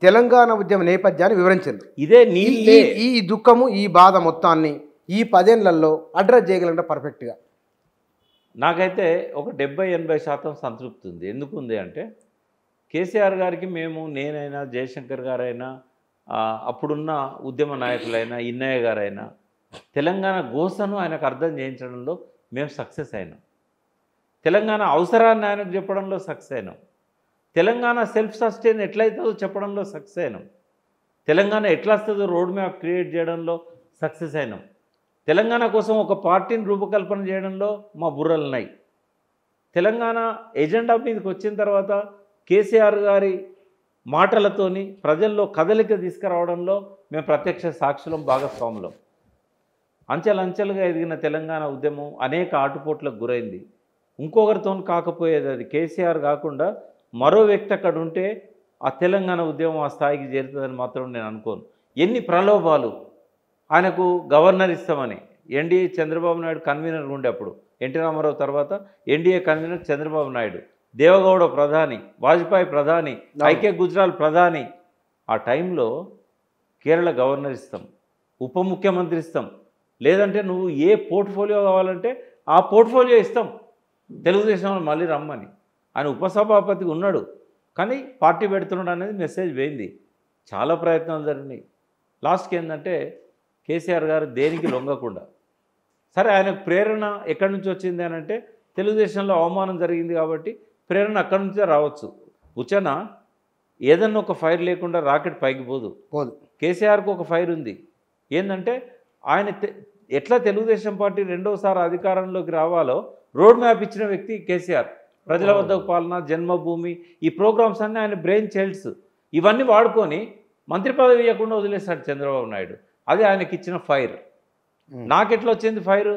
తెలంగాణ ఉద్యమ నేపథ్యాన్ని వివరించింది. ఇదే నీళ్ళే ఈ దుఃఖము ఈ బాధ మొత్తాన్ని ఈ 10 ఏళ్లలో అడ్రస్ చేయగలంటే పర్ఫెక్ట్గా. నాకైతే ఒక 70-80% సంతృప్తి ఉంది. ఎందుకు ఉంది అంటే కేసీఆర్ గారికి నేనైనా జయశంకర్ గారైనా అప్పుడున్న ఉద్యమ నాయకులైనా ఇన్నయ్య గారైనా తెలంగాణ గోసను ఆయనకు అర్థం చేయించడంలో మేము సక్సెస్ అయినాం. తెలంగాణ అవసరాన్ని ఆయనకు చెప్పడంలో సక్సెస్ అయినాం. తెలంగాణ సెల్ఫ్ సస్టైన్ ఎట్లయితుందో చెప్పడంలో సక్సెస్ అయినాం. తెలంగాణ ఎట్లా వస్తుందో రోడ్ మ్యాప్ క్రియేట్ చేయడంలో సక్సెస్ అయినాం. తెలంగాణ కోసం ఒక పార్టీని రూపకల్పన చేయడంలో మా బుర్రలు ఉన్నాయి. తెలంగాణ ఎజెండా మీదకి వచ్చిన తర్వాత కేసీఆర్ గారి మాటలతోని ప్రజల్లో కదలిక తీసుకురావడంలో మేము ప్రత్యక్ష సాక్షులం, భాగస్వాములం. అంచెలంచెలుగా ఎదిగిన తెలంగాణ ఉద్యమం అనేక ఆటుపోట్లకు గురైంది. ఇంకొకరితో కాకపోయేది. అది కేసీఆర్ కాకుండా మరో వ్యక్తి అక్కడ ఉంటే ఆ తెలంగాణ ఉద్యమం ఆ స్థాయికి చేరుతుందని మాత్రం నేను అనుకోను. ఎన్ని ప్రలోభాలు! ఆయనకు గవర్నర్ ఇస్తామని ఎన్డీఏ చంద్రబాబు నాయుడు కన్వీనర్ ఉండే అప్పుడు, ఎన్టీ రామారావు తర్వాత ఎన్డీఏ కన్వీనర్ చంద్రబాబు నాయుడు, దేవగౌడ ప్రధాని, వాజ్పేయి ప్రధాని, ఐకే గుజరాల్ ప్రధాని. ఆ టైంలో కేరళ గవర్నర్ ఇస్తాం, ఉప ముఖ్యమంత్రి ఇస్తాం, లేదంటే నువ్వు ఏ పోర్ట్ఫోలియో కావాలంటే ఆ పోర్ట్ఫోలియో ఇస్తాం, తెలుగుదేశంలో మళ్ళీ రమ్మని. ఆయన ఉపసభాపతిగా ఉన్నాడు కానీ పార్టీ పెడుతున్నాడు అనేది మెసేజ్ పోయింది. చాలా ప్రయత్నాలు జరిగినాయి. లాస్ట్కి ఏంటంటే కేసీఆర్ గారు దేనికి లొంగకుండా, సరే ఆయనకు ప్రేరణ ఎక్కడి నుంచి వచ్చింది అని అంటే తెలుగుదేశంలో అవమానం జరిగింది కాబట్టి ప్రేరణ అక్కడి నుంచే రావచ్చు. ఉచన ఏదన్నా ఒక ఫైర్ లేకుండా రాకెట్ పైకి పోదు. కేసీఆర్కు ఒక ఫైర్ ఉంది. ఏంటంటే ఆయన ఎట్లా తెలుగుదేశం పార్టీ రెండోసారి అధికారంలోకి రావాలో రోడ్ మ్యాప్ ఇచ్చిన వ్యక్తి కేసీఆర్. ప్రజల వద్దకు పాలన, జన్మభూమి, ఈ ప్రోగ్రామ్స్ అన్నీ ఆయన బ్రెయిన్ చైల్డ్స్. ఇవన్నీ వాడుకొని మంత్రి పదవి ఇవ్వకుండా వదిలేస్తాడు చంద్రబాబు నాయుడు. అది ఆయనకి ఇచ్చిన ఫైర్. నాకెట్లా వచ్చింది ఫైర్?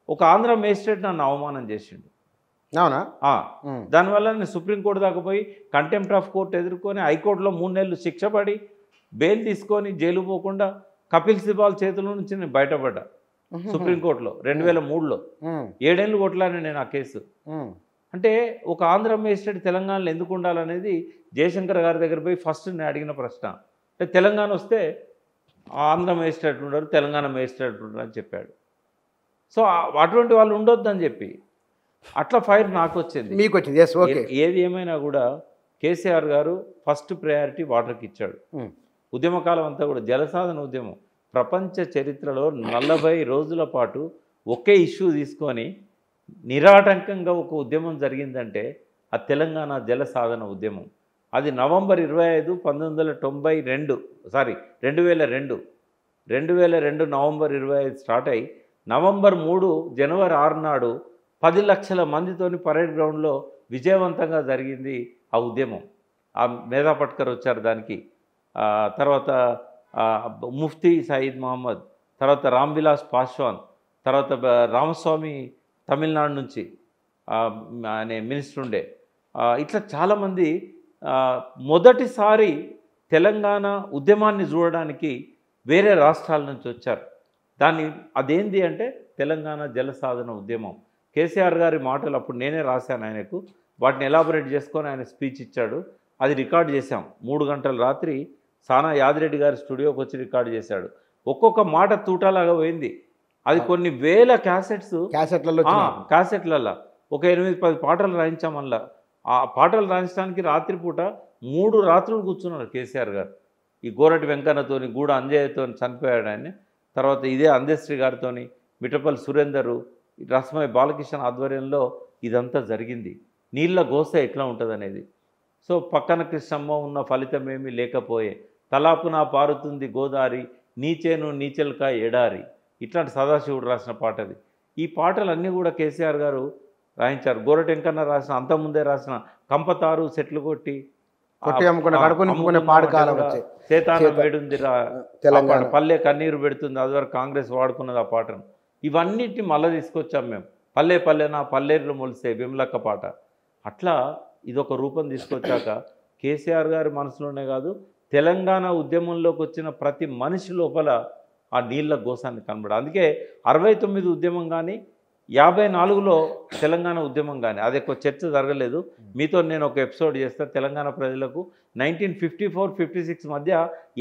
ఒక ఆంధ్ర మేజిస్ట్రేట్ నన్ను అవమానం చేసిండు. అవునా? దానివల్ల నేను సుప్రీంకోర్టు దాకా పోయి కంటెంప్ట్ ఆఫ్ కోర్టు ఎదుర్కొని హైకోర్టులో 3 నెలలు శిక్ష పడి బెయిల్ తీసుకొని జైలు పోకుండా కపిల్ సిబాల్ చేతుల నుంచి నేను బయటపడ్డా. సుప్రీంకోర్టులో 2003లో 7 ఏళ్ళు కొట్లాను నేను ఆ కేసు. అంటే ఒక ఆంధ్ర మేజిస్ట్రేట్ తెలంగాణలో ఎందుకు ఉండాలనేది జయశంకర్ గారి దగ్గర పోయి ఫస్ట్ నేను అడిగిన ప్రశ్న. అంటే తెలంగాణ వస్తే ఆంధ్ర మేజిస్ట్రేట్ ఉండరు, తెలంగాణ మేజిస్ట్రేట్ ఉండరు అని చెప్పాడు. సో అటువంటి వాళ్ళు ఉండొద్దని చెప్పి అట్లా ఫైర్ నాకు వచ్చింది, మీకు వచ్చింది. ఏది ఏమైనా కూడా కేసీఆర్ గారు ఫస్ట్ ప్రయారిటీ వాటర్కి ఇచ్చాడు. ఉద్యమకాలం అంతా కూడా జలసాధన ఉద్యమం ప్రపంచ చరిత్రలో 40 రోజుల పాటు ఒకే ఇష్యూ తీసుకొని నిరాటంకంగా ఒక ఉద్యమం జరిగిందంటే ఆ తెలంగాణ జలసాధన ఉద్యమం. అది నవంబర్ 25, 2002 నవంబర్ 25 స్టార్ట్ అయ్యి నవంబర్ 3 జనవరి 6 నాడు 10 లక్షల మందితోని పరేడ్ గ్రౌండ్లో విజయవంతంగా జరిగింది ఆ ఉద్యమం. ఆ మేధా పట్కర్ వచ్చారు దానికి. తర్వాత ముఫ్తీ సయీద్ మహమ్మద్, తర్వాత రామ్ విలాస్ పాస్వాన్, తర్వాత రామస్వామి తమిళనాడు నుంచి అనే మినిస్టర్ ఉండే. ఇట్లా చాలామంది మొదటిసారి తెలంగాణ ఉద్యమాన్ని చూడడానికి వేరే రాష్ట్రాల నుంచి వచ్చారు. అదేంటి అంటే తెలంగాణ జలసాధన ఉద్యమం. కేసీఆర్ గారి మాటలు అప్పుడు నేనే రాశాను ఆయనకు, వాటిని ఎలాబొరేట్ చేసుకొని ఆయన స్పీచ్ ఇచ్చాడు. అది రికార్డ్ చేశాం. 3 గంటల రాత్రి సానా యాదిరెడ్డి గారి స్టూడియోకి వచ్చి రికార్డ్ చేశాడు. ఒక్కొక్క మాట తూటాలాగా పోయింది. అది కొన్ని వేల క్యాసెట్లలో ఒక 8-10 పాటలు రాయించాం. మళ్ళా ఆ పాటలు రాయించడానికి రాత్రిపూట 3 రాత్రులు కూర్చున్నారు కేసీఆర్ గారు. ఈ గోరటి వెంకన్నతోని, గూడ అంజయ్యతో చనిపోయాడు ఆయన. తర్వాత ఇదే అందేశ్రీ గారితోని, మిఠపల్లి సురేందరు, రస్మయ్య బాలకృష్ణ ఆధ్వర్యంలో ఇదంతా జరిగింది. నీళ్ళ గోస ఎట్లా ఉంటుంది అనేది. సో పక్కన కృష్ణమ్మ ఉన్న ఫలితమేమీ లేకపోయే, తలాపున పారుతుంది గోదారి, నీచేను నీచెల్క ఎడారి. ఇట్లాంటి సదాశివుడు రాసిన పాట అది. ఈ పాటలన్నీ కూడా కేసీఆర్ గారు రాయించారు. గోరటి వెంకన్న రాసిన, అంతకుముందే రాసిన కంపతారు సెట్లు కొట్టి సేతాన వేడుంది పల్లె కన్నీరు పెడుతుంది, అదివరకు కాంగ్రెస్ వాడుకున్నది ఆ పాటను. ఇవన్నిటిని మళ్ళీ తీసుకొచ్చాం మేము. పల్లె పల్లెన పల్లెర్లు మొలిసే విమలక్క పాట. అట్లా ఇదొక రూపం తీసుకొచ్చాక కేసీఆర్ గారి మనసులోనే కాదు, తెలంగాణ ఉద్యమంలోకి వచ్చిన ప్రతి మనిషి లోపల ఆ నీళ్ళ గోసాన్ని కనబడ. అందుకే 69 ఉద్యమం కానీ 54లో తెలంగాణ ఉద్యమం కానీ అది ఎక్కువ చర్చ జరగలేదు. మీతో నేను ఒక ఎపిసోడ్ చేస్తా. తెలంగాణ ప్రజలకు 1954-56 మధ్య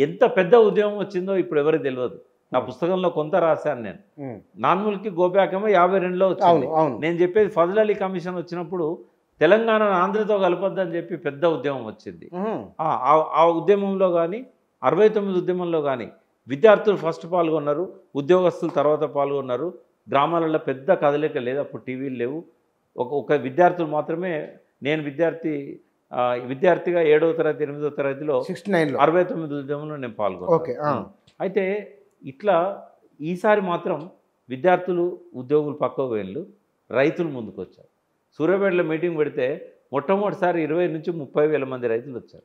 ఎంత పెద్ద ఉద్యమం వచ్చిందో ఇప్పుడు ఎవరికి తెలియదు. నా పుస్తకంలో కొంత రాశాను నేను. నాన్ముల్కి గోబ్యాక్ ఏమో 52లో వచ్చింది. నేను చెప్పేది ఫజల్ అలీ కమిషన్ వచ్చినప్పుడు తెలంగాణ ఆంధ్రతో కలపొద్దని చెప్పి పెద్ద ఉద్యమం వచ్చింది. ఆ ఉద్యమంలో కానీ 69 ఉద్యమంలో కానీ విద్యార్థులు ఫస్ట్ పాల్గొన్నారు, ఉద్యోగస్తులు తర్వాత పాల్గొన్నారు. గ్రామాలలో పెద్ద కదలిక లేదు, అప్పుడు టీవీలు లేవు. ఒక విద్యార్థులు మాత్రమే. నేను విద్యార్థిగా 7వ తరగతి 8వ తరగతిలో 69 ఉద్యమంలో నేను పాల్గొన్నాను. అయితే ఇట్లా ఈసారి మాత్రం విద్యార్థులు ఉద్యోగులు పక్కకు వెళ్ళు, రైతులు ముందుకు వచ్చారు. సూర్యాపేటలో మీటింగ్ పెడితే మొట్టమొదటిసారి 20 నుంచి 30,000 మంది రైతులు వచ్చారు.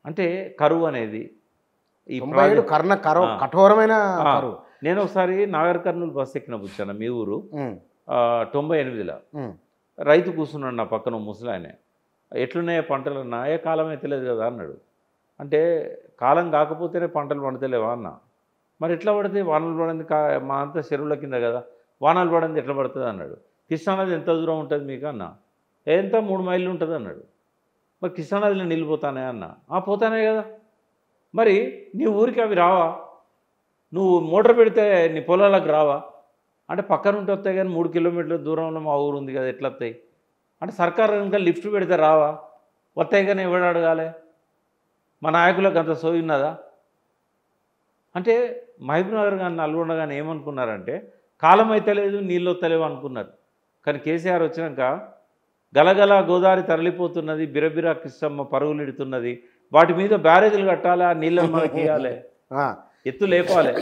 అంటే కరువు అనేది ఈ కఠోరమైన. నేను ఒకసారి నాగర్ కర్నూలు బస్సు ఎక్కిన కూర్చాను, మీ ఊరు 98లో. రైతు కూర్చున్నాడు నా పక్కన, ముసలాయనే. ఎట్లున్నాయో పంటలు అన్నా. ఏ కాలం అయితే లేదు కదా అన్నాడు. అంటే కాలం కాకపోతేనే పంటలు పండుతలేవా అన్న. మరి ఎట్లా పడితే వానలు పడింది, మా అంతా చెరువుల కింద కదా, వానలు పడింది ఎట్లా పడుతుంది అన్నాడు. కృష్ణానది ఎంత దూరం ఉంటుంది మీకు అన్న. ఎంత 3 మైళ్ళు ఉంటుంది అన్నాడు. మరి కృష్ణానదిలో నీళ్ళు పోతానే అన్న. పోతానే కదా, మరి నీ ఊరికి అవి రావా? నువ్వు మోటార్ పెడితే నీ పొలాలకు రావా అంటే పక్కన ఉంటే వస్తాయి, కానీ 3 కిలోమీటర్ల దూరంలో మా ఊరు ఉంది కదా, ఎట్లా వస్తాయి అంటే సర్కారు ఇంకా లిఫ్ట్ పెడితే రావా? వస్తాయి కానీ ఎవడు అడగాలి? మా నాయకులకు అంత సోయి ఉన్నదా? అంటే మహబూబ్నగర్ కానీ నల్గొండ కానీ ఏమనుకున్నారంటే కాలం అయితే లేదు, నీళ్ళు వస్తలేవు అనుకున్నారు. కానీ కేసీఆర్ వచ్చినాక గలగల గోదావరి తరలిపోతున్నది, బిరబిరా కృష్ణమ్మ పరుగులిడుతున్నది, వాటి మీద బ్యారేజీలు కట్టాలి, ఆ నీళ్ళని మనకి ఇవ్వాలి, ఎత్తు లేపాలి.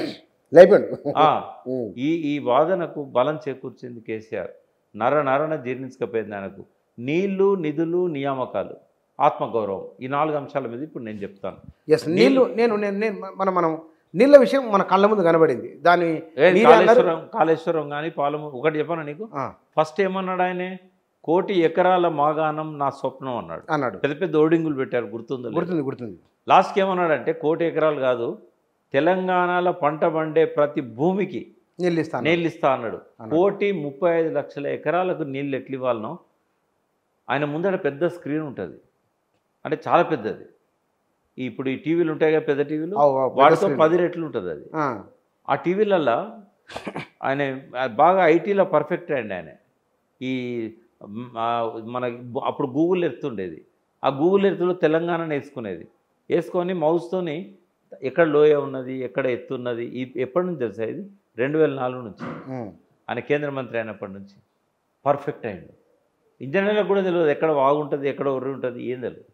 ఈ వాదనకు బలం చేకూర్చింది కేసీఆర్. నరన జీర్ణించకపోయింది ఆయనకు. నీళ్లు, నిధులు, నియామకాలు, ఆత్మగౌరవం, ఈ 4 అంశాల మీద ఇప్పుడు నేను చెప్తాను. నీళ్ళు మనం నీళ్ళ విషయం మన కళ్ళ ముందు కనబడింది. దాని కాళేశ్వరం కానీ పాలమూరు ఒకటి చెప్పాను నీకు. ఫస్ట్ ఏమన్నాడు ఆయనే, 1 కోటి ఎకరాల మాగాణం నా స్వప్నం అన్నాడు. పెద్ద పెద్ద ఓడింగులు పెట్టారు, గుర్తుంది. లాస్ట్కి ఏమన్నాడంటే 1 కోటి ఎకరాలు కాదు, తెలంగాణలో పంట పండే ప్రతి భూమికి నీళ్ళు ఇస్తా అన్నాడు. 1,35,00,000 ఎకరాలకు నీళ్ళు ఎట్లు ఇవ్వాలనో ఆయన ముందర పెద్ద స్క్రీన్ ఉంటుంది, అంటే చాలా పెద్దది. ఇప్పుడు ఈ టీవీలు ఉంటాయి కదా, పెద్ద టీవీలు, వాటితో 10 రెట్లు ఉంటుంది అది. ఆ టీవీలల్లో ఆయన బాగా ఐటీలో పర్ఫెక్ట్ అయ్యండి ఆయన. ఈ మన అప్పుడు గూగుల్ ఎర్త్ ఉండేది, ఆ గూగుల్ ఎర్త్లో తెలంగాణను వేసుకొని మౌస్తోని ఎక్కడ లోయ ఉన్నది, ఎక్కడ ఎత్తు ఉన్నది, ఎప్పటి నుంచి తెలుసా ఇది? 2004 నుంచి. ఆయన కేంద్ర మంత్రి అయినప్పటి నుంచి పర్ఫెక్ట్ అయ్యిండు. ఇంజనీర్లకు కూడా తెలియదు ఎక్కడ వాగుంటుంది, ఎక్కడ ఒర్రి ఉంటుంది, ఏం తెలియదు.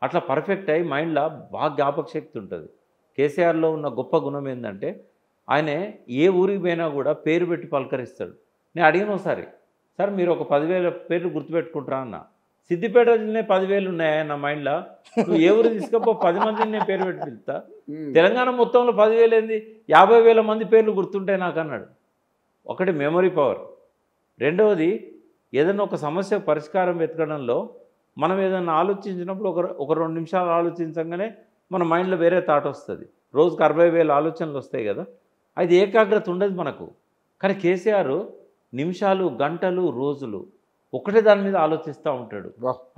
అట్లా పర్ఫెక్ట్ అయ్యి మైండ్లో బాగా జ్ఞాపక శక్తి ఉంటుంది. కేసీఆర్లో ఉన్న గొప్ప గుణం ఏంటంటే ఆయన ఏ ఊరికి పోయినా కూడా పేరు పెట్టి పలకరిస్తాడు. నేను అడిగిన ఒకసారి, సార్ మీరు ఒక 10,000 పేర్లు గుర్తుపెట్టుకుంటారా అన్న. సిద్దిపేట జిల్లా 10,000 ఉన్నాయా నా మైండ్లో, నువ్వు ఏ ఊరు తీసుకపో 10 మందిని నేను పేరు పెట్టి పిలుస్తా. తెలంగాణ మొత్తంలో 10,000 ఏంది, 50,000 మంది పేర్లు గుర్తుంటాయి నాకు అన్నాడు. ఒకటి మెమరీ పవర్. రెండవది ఏదైనా ఒక సమస్య పరిష్కారం వెతకడంలో మనం ఏదైనా ఆలోచించినప్పుడు ఒక 2 నిమిషాలు ఆలోచించగానే మన మైండ్లో వేరే థాట్ వస్తుంది. రోజుకు 60,000 ఆలోచనలు వస్తాయి కదా, అది ఏకాగ్రత ఉండదు మనకు. కానీ కేసీఆర్ నిమిషాలు, గంటలు, రోజులు ఒకటే దాని మీద ఆలోచిస్తూ ఉంటాడు.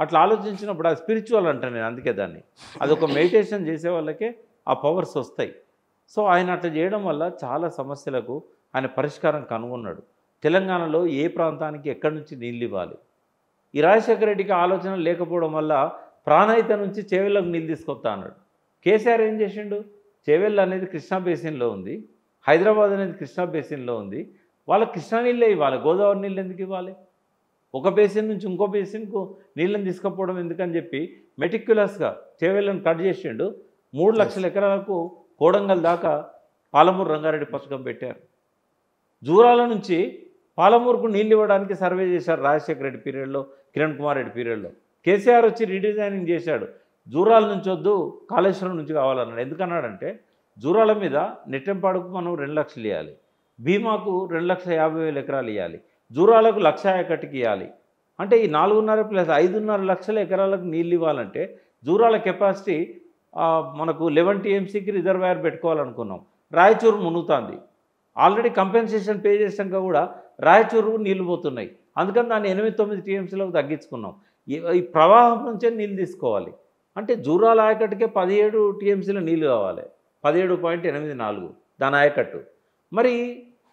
అట్లా ఆలోచించినప్పుడు అది స్పిరిచువల్ అంటాను నేను, అందుకే దాన్ని. అదొక మెడిటేషన్ చేసే వాళ్ళకే ఆ పవర్స్ వస్తాయి. సో ఆయన అట్లా చేయడం వల్ల చాలా సమస్యలకు ఆయన పరిష్కారం కనుగొన్నాడు. తెలంగాణలో ఏ ప్రాంతానికి ఎక్కడి నుంచి నీళ్ళు ఇవ్వాలి, ఈ రాజశేఖర రెడ్డికి ఆలోచన లేకపోవడం వల్ల ప్రాణహిత నుంచి చేవెళ్ళకు నీళ్ళు తీసుకొస్తా అన్నాడు. కేసీఆర్ ఏం చేసిండు, చేవెళ్ళ అనేది కృష్ణా బేసిన్లో ఉంది, హైదరాబాద్ అనేది కృష్ణా బేసిన్లో ఉంది, వాళ్ళకి కృష్ణా నీళ్ళే ఇవ్వాలి, గోదావరి నీళ్ళు ఎందుకు ఇవ్వాలి? ఒక బేసిన్ నుంచి ఇంకో బేసిన్కు నీళ్ళని తీసుకుపోవడం ఎందుకని చెప్పి మెటిక్యులస్గా చేవెళ్ళను కట్ చేసిండు. 3 లక్షల ఎకరాలకు కోడంగల్ దాకా పాలమూరు రంగారెడ్డి పథకం పెట్టారు. జూరాల నుంచి పాలమూరుకు నీళ్ళు ఇవ్వడానికి సర్వే చేశారు రాజశేఖర రెడ్డి పీరియడ్లో, కిరణ్ కుమార్ రెడ్డి పీరియడ్లో. కేసీఆర్ వచ్చి రీడిజైనింగ్ చేశాడు. జూరాల నుంచి వద్దు, కాళేశ్వరం నుంచి కావాలన్నాడు. ఎందుకన్నాడంటే జూరాల మీద నెట్టెంపాడుకు మనం 2 లక్షలు ఇవ్వాలి, భీమాకు 2,50,000 ఎకరాలు ఇవ్వాలి, జూరాలకు 1,01,000కి ఇవ్వాలి. అంటే ఈ 4.5 + 5.5 లక్షల ఎకరాలకు నీళ్ళు ఇవ్వాలంటే జూరాల కెపాసిటీ మనకు 11 TMCకి రిజర్వాయర్ పెట్టుకోవాలనుకున్నాం. రాయచూరు మునుగుతుంది. ఆల్రెడీ కంపెన్సేషన్ పే చేసాక కూడా రాయచూరు నీళ్లు పోతున్నాయి. అందుకని దాన్ని 8-9 టీఎంసీలకు తగ్గించుకున్నాం. ఈ ప్రవాహం నుంచే నీళ్ళు తీసుకోవాలి. అంటే జూరాల ఆయకట్టుకే 17 టీఎంసీల నీళ్ళు కావాలి, 17.84 దాని ఆయకట్టు. మరి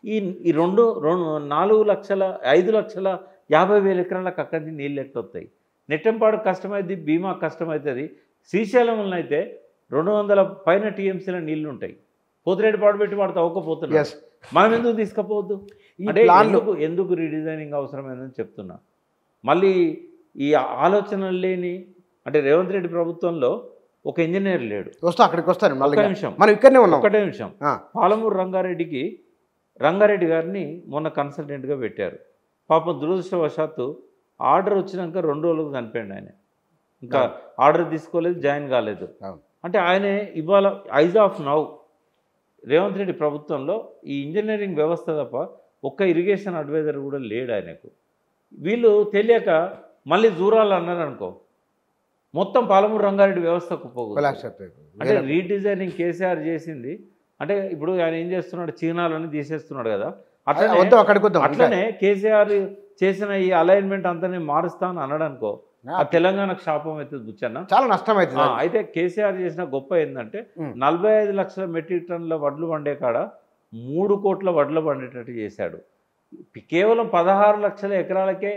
ఈ 5,50,000 ఎకరాలకు అక్కడి నుంచి నీళ్ళు ఎట్టొస్తాయి. నెట్టంపాడు కష్టమైంది, భీమా కష్టమవుతుంది. శ్రీశైలంలో అయితే 200 పైన టీఎంసీల నీళ్లు ఉంటాయి. పోతిరెడ్డిపాడు పెట్టి వాడు తవ్వకపోతున్నాడు. మనం ఎందుకు తీసుకపోవద్దు? అంటే ఎందుకు రీడిజైనింగ్ అవసరమైందని చెప్తున్నా. మళ్ళీ ఈ ఆలోచనలు లేని, అంటే రేవంత్ రెడ్డి ప్రభుత్వంలో ఒక ఇంజనీర్ లేడు. అక్కడికి వస్తాను నిమిషం, మనం ఇక్కడనే ఉన్నాం. ఒకటే నిమిషం. పాలమూరు రంగారెడ్డి గారిని మొన్న కన్సల్టెంట్గా పెట్టారు. పాపం దురదృష్టవశాత్తు ఆర్డర్ వచ్చినాక 2 రోజులకు చనిపోయాడు ఆయన. ఇంకా ఆర్డర్ తీసుకోలేదు, జాయిన్ కాలేదు. అంటే ఆయన ఇవాళ as of now Revanth Reddy ప్రభుత్వంలో ఈ ఇంజనీరింగ్ వ్యవస్థ తప్ప ఒక్క ఇరిగేషన్ అడ్వైజర్ కూడా లేడు ఆయనకు. వీళ్ళు తెలియక మళ్ళీ జూరాలు అన్నారు అనుకో, మొత్తం పాలమూరు రంగారెడ్డి వ్యవస్థకు పోతుంది. అంటే రీడిజైనింగ్ కేసీఆర్ చేసింది. అంటే ఇప్పుడు ఆయన ఏం చేస్తున్నాడు, చీనాలని తీసేస్తున్నాడు కదా, అట్లనే కేసీఆర్ చేసిన ఈ అలైన్మెంట్ అంతా నేను మారుస్తాను అన్నాడు అనుకో, ఆ తెలంగాణకు శాపం అవుతుంది బుచ్చన్న, చాలా నష్టం అవుతుంది. అయితే కేసీఆర్ చేసిన గొప్ప ఏంటంటే 45 లక్షల మెట్రిక్ టన్నుల వడ్లు పండే కాడ 3 కోట్ల వడ్లు పండేటట్టు చేశాడు. కేవలం 16 లక్షల ఎకరాలకే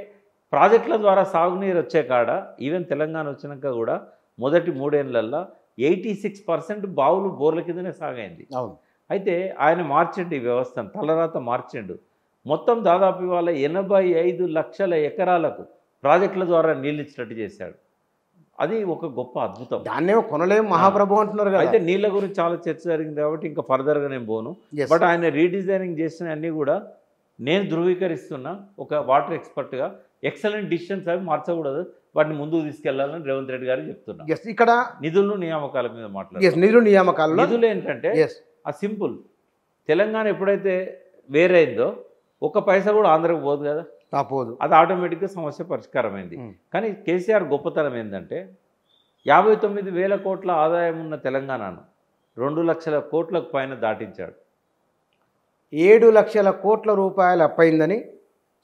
ప్రాజెక్టుల ద్వారా సాగునీరు వచ్చే కాడ, ఈవెన్ తెలంగాణ వచ్చినాక కూడా మొదటి 3 ఏళ్లలో 86% బావులు బోర్ల కిందనే సాగైంది. అయితే ఆయన మార్చిండు ఈ వ్యవస్థను, తలరాత మార్చిండు. మొత్తం దాదాపు ఇవాళ 85 లక్షల ఎకరాలకు ప్రాజెక్టుల ద్వారా నీళ్ళు ఇచ్చినట్టు చేశాడు. అది ఒక గొప్ప అద్భుతం. దాన్నేమో కొనలేము మహాప్రభు అంటున్నారు కదా. అయితే నీళ్ళ గురించి చాలా చర్చ జరిగింది కాబట్టి ఇంకా ఫర్దర్గా నేను పోను. బట్ ఆయన రీడిజైనింగ్ చేసిన అన్నీ కూడా నేను ధృవీకరిస్తున్నా ఒక వాటర్ ఎక్స్పర్ట్గా. ఎక్సలెంట్ డిసిషన్స్ అవి మార్చకూడదు, వాటిని ముందుకు తీసుకెళ్లాలని రేవంత్ రెడ్డి గారు చెప్తున్నా. ఇక్కడ నిధులు నియామకాల మీద మాట్లాడారు. నిధులు ఏంటంటే ఆ సింపుల్, తెలంగాణ ఎప్పుడైతే వేరైందో ఒక్క పైసా కూడా ఆంధ్రకు పోదు కదా, పోదు. అది ఆటోమేటిక్గా సమస్య పరిష్కారమైంది. కానీ కేసీఆర్ గొప్పతనం ఏంటంటే 59,000 కోట్ల ఆదాయం ఉన్న తెలంగాణను 2 లక్షల కోట్లకు పైన దాటించాడు. 7 లక్షల కోట్ల రూపాయలు అప్పయిందని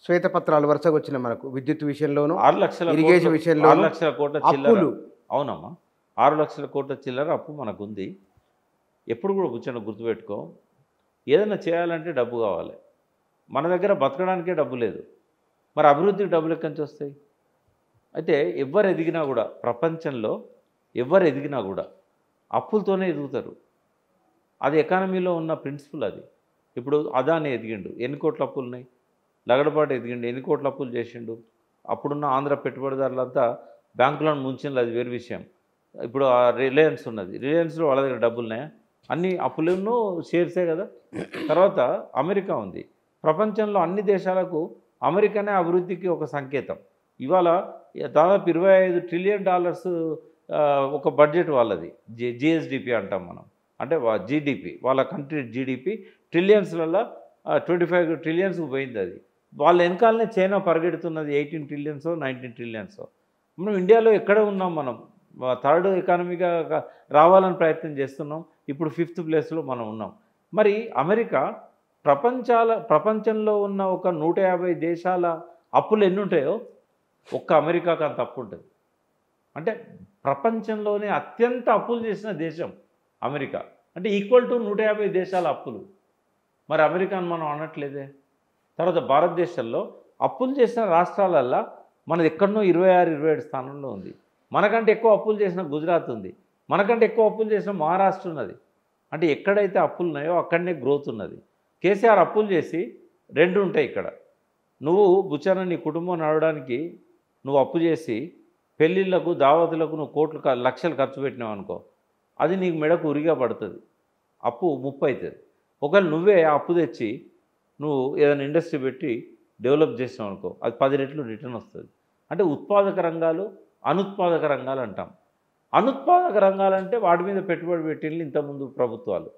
శ్వేతపత్రాలు వరుసగా వచ్చిన మనకు. విద్యుత్ విషయంలోనూ 6 లక్షల ఇరిగేషన్ విషయంలో 6 లక్షల కోట్ల చిల్లర. అవునమ్మా, 6 లక్షల కోట్ల చిల్లర అప్పు మనకుంది. ఎప్పుడు కూడా కూర్చొని గుర్తుపెట్టుకో, ఏదైనా చేయాలంటే డబ్బు కావాలి. మన దగ్గర బతకడానికే డబ్బు లేదు, మరి అభివృద్ధికి డబ్బులు ఎక్కడి నుంచి వస్తాయి? అయితే ఎవరు ఎదిగినా కూడా, ప్రపంచంలో ఎవరు ఎదిగినా కూడా అప్పులతోనే ఎదుగుతారు. అది ఎకానమీలో ఉన్న ప్రిన్సిపల్ అది. ఇప్పుడు అదాని ఎదిగిండు, ఎన్ని కోట్ల అప్పులు ఉన్నాయి? లగడపాటు ఎదిగిండు, ఎన్ని కోట్ల అప్పులు చేసిండు? అప్పుడున్న ఆంధ్ర పెట్టుబడిదారులంతా బ్యాంకులను ముంచింది, అది వేరు విషయం. ఇప్పుడు ఆ రిలయన్స్ ఉన్నది, రిలయన్స్లో వాళ్ళ దగ్గర డబ్బులు ఉన్నాయా? అన్ని అప్పులను షేర్సే కదా. తర్వాత అమెరికా ఉంది. ప్రపంచంలో అన్ని దేశాలకు అమెరికానే అభివృద్ధికి ఒక సంకేతం. ఇవాళ దాదాపు $25 ట్రిలియన్ ఒక బడ్జెట్ వాళ్ళది, జిఎస్డిపి అంటాం మనం. అంటే జీడిపి, వాళ్ళ కంట్రీ జీడిపి ట్రిలియన్స్లలో 25 ట్రిలియన్స్కి పోయింది. అది వాళ్ళ వెనకాలనే చైనా పరిగెడుతున్నది 18 ట్రిలియన్సో 19 ట్రిలియన్సో. మనం ఇండియాలో ఎక్కడ ఉన్నాం? మనం 3rd ఎకానమీగా రావాలని ప్రయత్నం చేస్తున్నాం. ఇప్పుడు 5th ప్లేస్లో మనం ఉన్నాం. మరి అమెరికా ప్రపంచంలో ఉన్న ఒక 150 దేశాల అప్పులు ఎన్ని ఉంటాయో ఒక్క అమెరికాకు అంత అప్పు ఉంటుంది. అంటే ప్రపంచంలోనే అత్యంత అప్పులు చేసిన దేశం అమెరికా. అంటే ఈక్వల్ టు 150 దేశాల అప్పులు. మరి అమెరికాను మనం అనట్లేదే. తర్వాత భారతదేశంలో అప్పులు చేసిన రాష్ట్రాలల్లో మనది ఎక్కడనో 26-27 స్థానంలో ఉంది. మనకంటే ఎక్కువ అప్పులు చేసిన గుజరాత్ ఉంది, మనకంటే ఎక్కువ అప్పులు చేసిన మహారాష్ట్ర ఉన్నది. అంటే ఎక్కడైతే అప్పులు ఉన్నాయో అక్కడనే గ్రోత్ ఉన్నది. కేసీఆర్ అప్పులు చేసి 2 ఉంటాయి ఇక్కడ. నువ్వు బుచ్చన్న నీ కుటుంబం నడవడానికి నువ్వు అప్పు చేసి పెళ్ళిళ్ళకు దావతులకు నువ్వు కోట్లు లక్షలు ఖర్చు పెట్టినావు అనుకో, అది నీకు మెడకు ఉరిగా పడుతుంది, అప్పు ముప్పు అవుతుంది. ఒకవేళ నువ్వే అప్పు తెచ్చి నువ్వు ఏదైనా ఇండస్ట్రీ పెట్టి డెవలప్ చేసినావు అనుకో, అది 10 రెట్లు రిటర్న్ వస్తుంది. అంటే ఉత్పాదక రంగాలు, అనుత్పాదక రంగాలు అంటాం. అనుత్పాదక రంగాలంటే వాటి మీద పెట్టుబడి పెట్టింది ఇంతకుముందు ప్రభుత్వాలు.